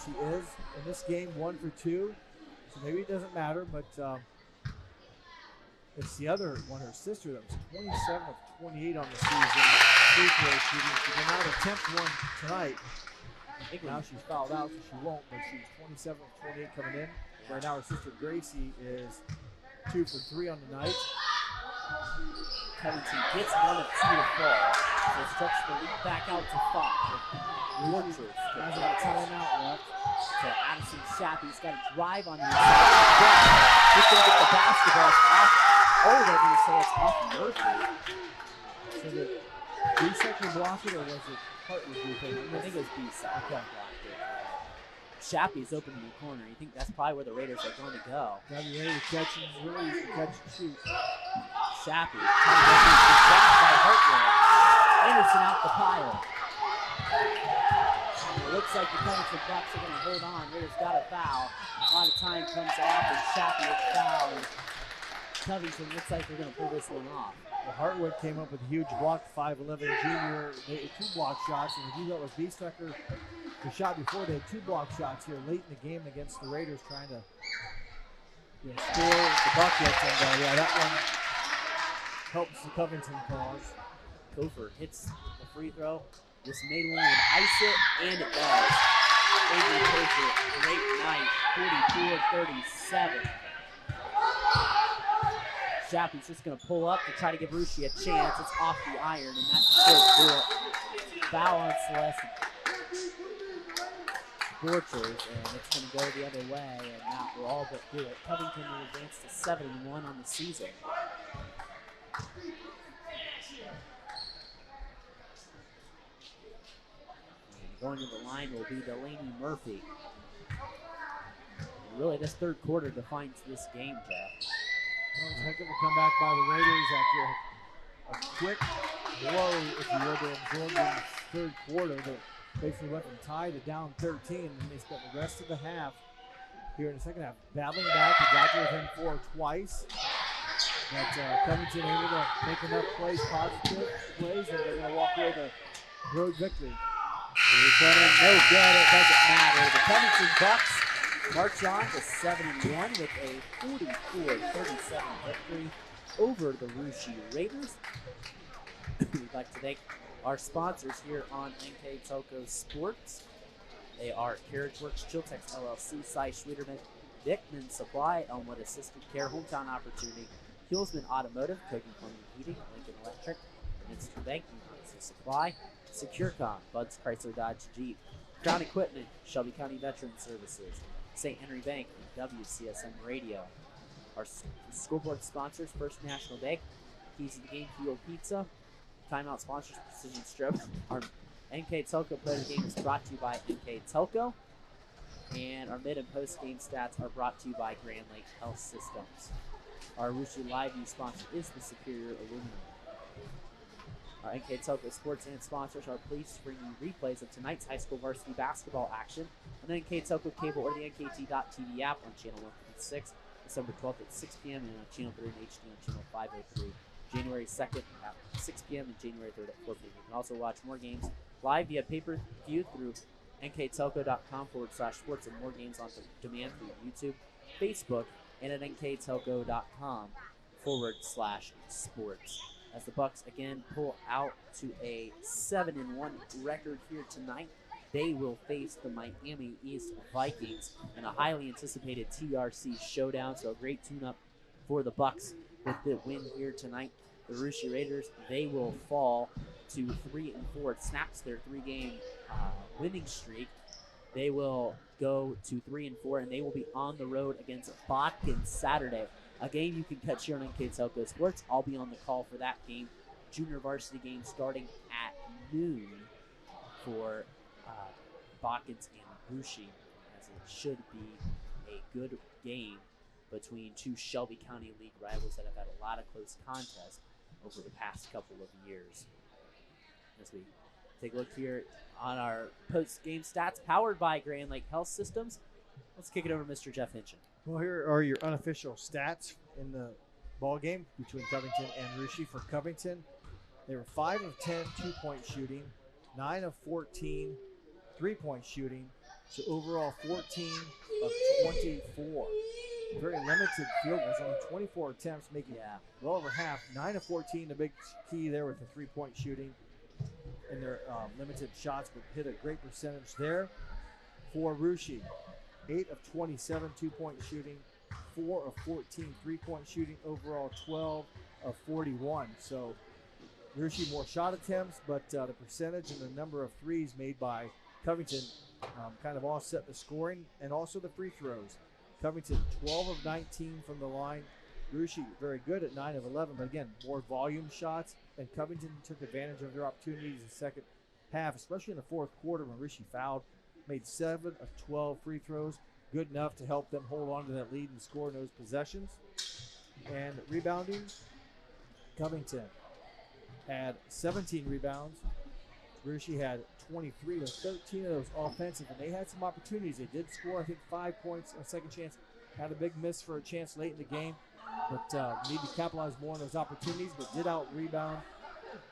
She is in this game 1 for 2, so maybe it doesn't matter. But it's the other one, her sister, that was 27 of 28 on the season free throw shooting. She did not attempt one tonight. I think now she's fouled out, so she won't. But she's 27 of 28 coming in. Right now, her sister Gracie is 2 for 3 on the night. Covington gets 1 of 2 to fall. So it starts to lead back out to 5. Borchers has a timeout left. So Addison Shappy's got to drive on the inside. Just going to get the basketball off. Oh, they're going to say it's off Murphy. So did B-sector block it, or was it Hartwood do it? I think it was B-side. Okay. Shappy's open in the corner. You think that's probably where the Raiders are going to go. Got to be ready to catch and really catch and shoot. Shappy trying to get blocked by Hartwood. Anderson out the pile. It looks like the Covington Bucks are going to hold on. Raiders got a foul. A lot of time comes off, and Shappy is fouled. Covington looks like they're going to pull this one off. Well, Hartwood came up with a huge block, 5'11" junior. They had 2 block shots, and if you thought it was B-Stucker, the shot before, they had 2 block shots here late in the game against the Raiders, trying to score the buckets, and that one helps the Covington cause. Kofer hits the free throw. This Madeline would ice it, and it does. Adrian Kofer, great night, 44-37. Shappy's just going to pull up to try to give Russia a chance. It's off the iron, and that should do it. Foul on Celeste Borchers, and it's going to go the other way, and that will all but do it. Covington will advance to 7-1 on the season. And going to the line will be Delaney Murphy. And really, this third quarter defines this game, Jeff. Well, it's a heck of a comeback by the Raiders after a quick blow, if you will, they absorbed in the third quarter. They basically went from tied to down 13, and they spent the rest of the half here in the second half battling back. They got to within 4 twice. But Covington able to make enough plays, positive plays, and they're going to walk away with a road victory. No good, it doesn't matter. The Covington Bucks march on to 7-1 with a 44-37 victory over the Russia Raiders. We'd like to thank our sponsors here on NK Telco Sports. They are Carriage Works, Chiltex LLC, Cy Schwederman, Dickman Supply, Elmwood Assisted Care, Hometown Opportunity, Hillsman Automotive, Kogi Plumbing and Heating, Lincoln Electric, Minster Bank, Universal Supply, SecureCom, Buds Chrysler Dodge Jeep, Crown Equipment, Shelby County Veteran Services, St. Henry Bank, and WCSM Radio. Our scoreboard sponsors, First National Bank, Keys to the Game, Field Pizza, Timeout sponsors, Precision Strip. Our NK Telco Player of the Game is brought to you by NK Telco. And our mid and post game stats are brought to you by Grand Lake Health Systems. Our Russia Live View sponsor is the Superior Aluminum. Our NK Telco Sports and sponsors are pleased to bring you replays of tonight's high school varsity basketball action on the NK Telco cable or the NKT.TV app on channel 156, December 12th at 6 p.m. and on channel 3 in HD on channel 503. January 2nd at 6 p.m. and January 3rd at 4 p.m. You can also watch more games live via pay-per-view through nktelco.com/sports and more games on demand through YouTube, Facebook, and at nktelco.com/sports. As the Bucks again pull out to a 7-1 record here tonight, they will face the Miami East Vikings in a highly anticipated TRC showdown. So a great tune-up for the Bucks with the win here tonight. The Russia Raiders, they will fall to 3-4. It snaps their 3-game winning streak. They will go to 3-4, and they will be on the road against Botkin Saturday. A game you can catch here on NK Telco Sports. I'll be on the call for that game. Junior varsity game starting at noon for Botkins and Bushi, as it should be a good game between two Shelby County League rivals that have had a lot of close contests over the past couple of years. As we take a look here on our post-game stats powered by Grand Lake Health Systems, let's kick it over to Mr. Jeff Hinchin. Well, here are your unofficial stats in the ball game between Covington and Russia. For Covington, they were 5 of 10 two-point shooting, 9 of 14 three-point shooting, so overall 14 of 24. Very limited field goals, only 24 attempts, making well over half. 9 of 14, the big key there with the three-point shooting and their limited shots, but hit a great percentage there. For Russia, 8 of 27 two-point shooting, 4 of 14 three-point shooting, overall 12 of 41. So Russia more shot attempts, but the percentage and the number of threes made by Covington kind of offset the scoring and also the free throws. Covington 12 of 19 from the line. Russia very good at 9 of 11, but again, more volume shots, and Covington took advantage of their opportunities in the second half, especially in the fourth quarter when Russia fouled. Made 7 of 12 free throws, good enough to help them hold on to that lead and score in those possessions. And rebounding, Covington had 17 rebounds. Russia had 23, with 13 of those offensive, and they had some opportunities. They did score, I think, 5 points on second chance. Had a big miss for a chance late in the game, but need to capitalize more on those opportunities, but did out-rebound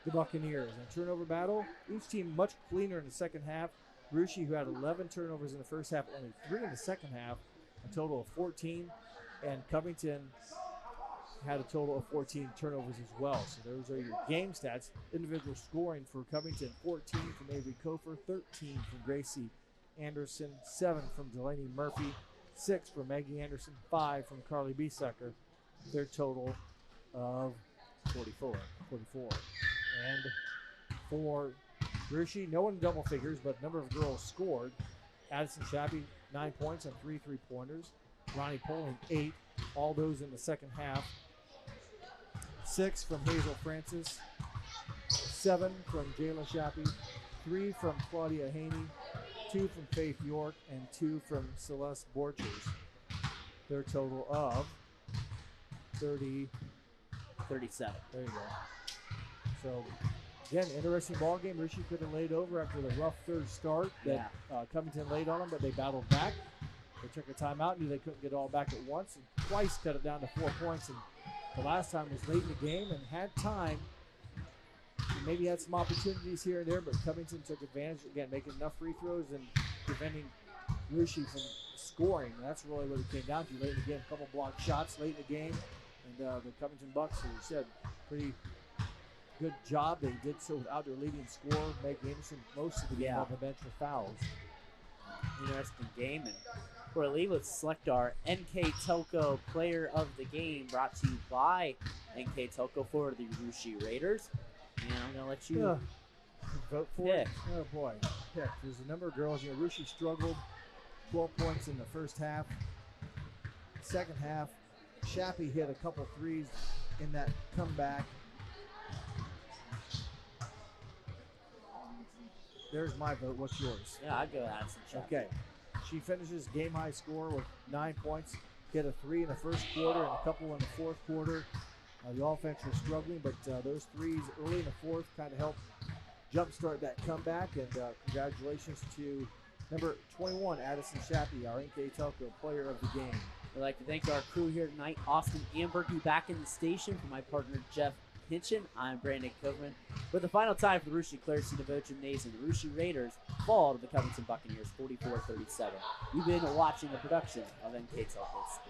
the Buccaneers. In a turnover battle, each team much cleaner in the second half. Russia, who had 11 turnovers in the first half, only 3 in the second half, a total of 14. And Covington had a total of 14 turnovers as well. So those are your game stats. Individual scoring for Covington, 14 from Avery Kofer, 13 from Gracie Anderson, 7 from Delaney Murphy, 6 from Maggie Anderson, 5 from Carly Biesecker. Their total of 44. And for Rushi, no one in double figures, but number of girls scored. Addison Shappy, 9 points and 3 3-pointers. Ronnie Poling, 8. All those in the second half. 6 from Hazel Francis. 7 from Jayla Shappy. 3 from Claudia Haney. 2 from Faith York. And 2 from Celeste Borchers. Their total of 37. There you go. So, again, interesting ball game. Rishi could have laid over after the rough third start that Covington laid on them, but they battled back. They took a timeout, knew they couldn't get it all back at once, and twice cut it down to 4 points. And the last time was late in the game and had time. And maybe had some opportunities here and there, but Covington took advantage, again, making enough free throws and preventing Rishi from scoring. And that's really what it came down to late in the game. A couple blocked shots late in the game. And the Covington Bucks, as you said, pretty good job. They did so without their leading scorer, Meg Anderson, most of the game on the bench for fouls. Interesting game. And we'll leave with select our NK Telco Player of the Game, brought to you by NK Telco for the Rushi Raiders. And I'm going to let you vote for it. Oh, boy. Pick. There's a number of girls. Rushi struggled. 12 points in the first half. Second half, Shappy hit a couple threes in that comeback. There's my vote. What's yours? Yeah, I'd go Addison Shappy. Okay. She finishes game high score with 9 points. Hit a 3 in the first quarter and a couple in the fourth quarter. The offense was struggling, but those threes early in the fourth kind of helped jumpstart that comeback. And congratulations to number 21, Addison Shappy, our NK Telco Player of the Game. We'd like to thank our crew here tonight. Austin Amberg back in the station. For my partner, Jeff Hitchin, I'm Brandon Cookman. With the final time for the Rushi Claire C. DeVoe Gymnasium, the Rushi Raiders fall to the Covington Buccaneers 44-37. You've been watching the production of NK Telco Sports.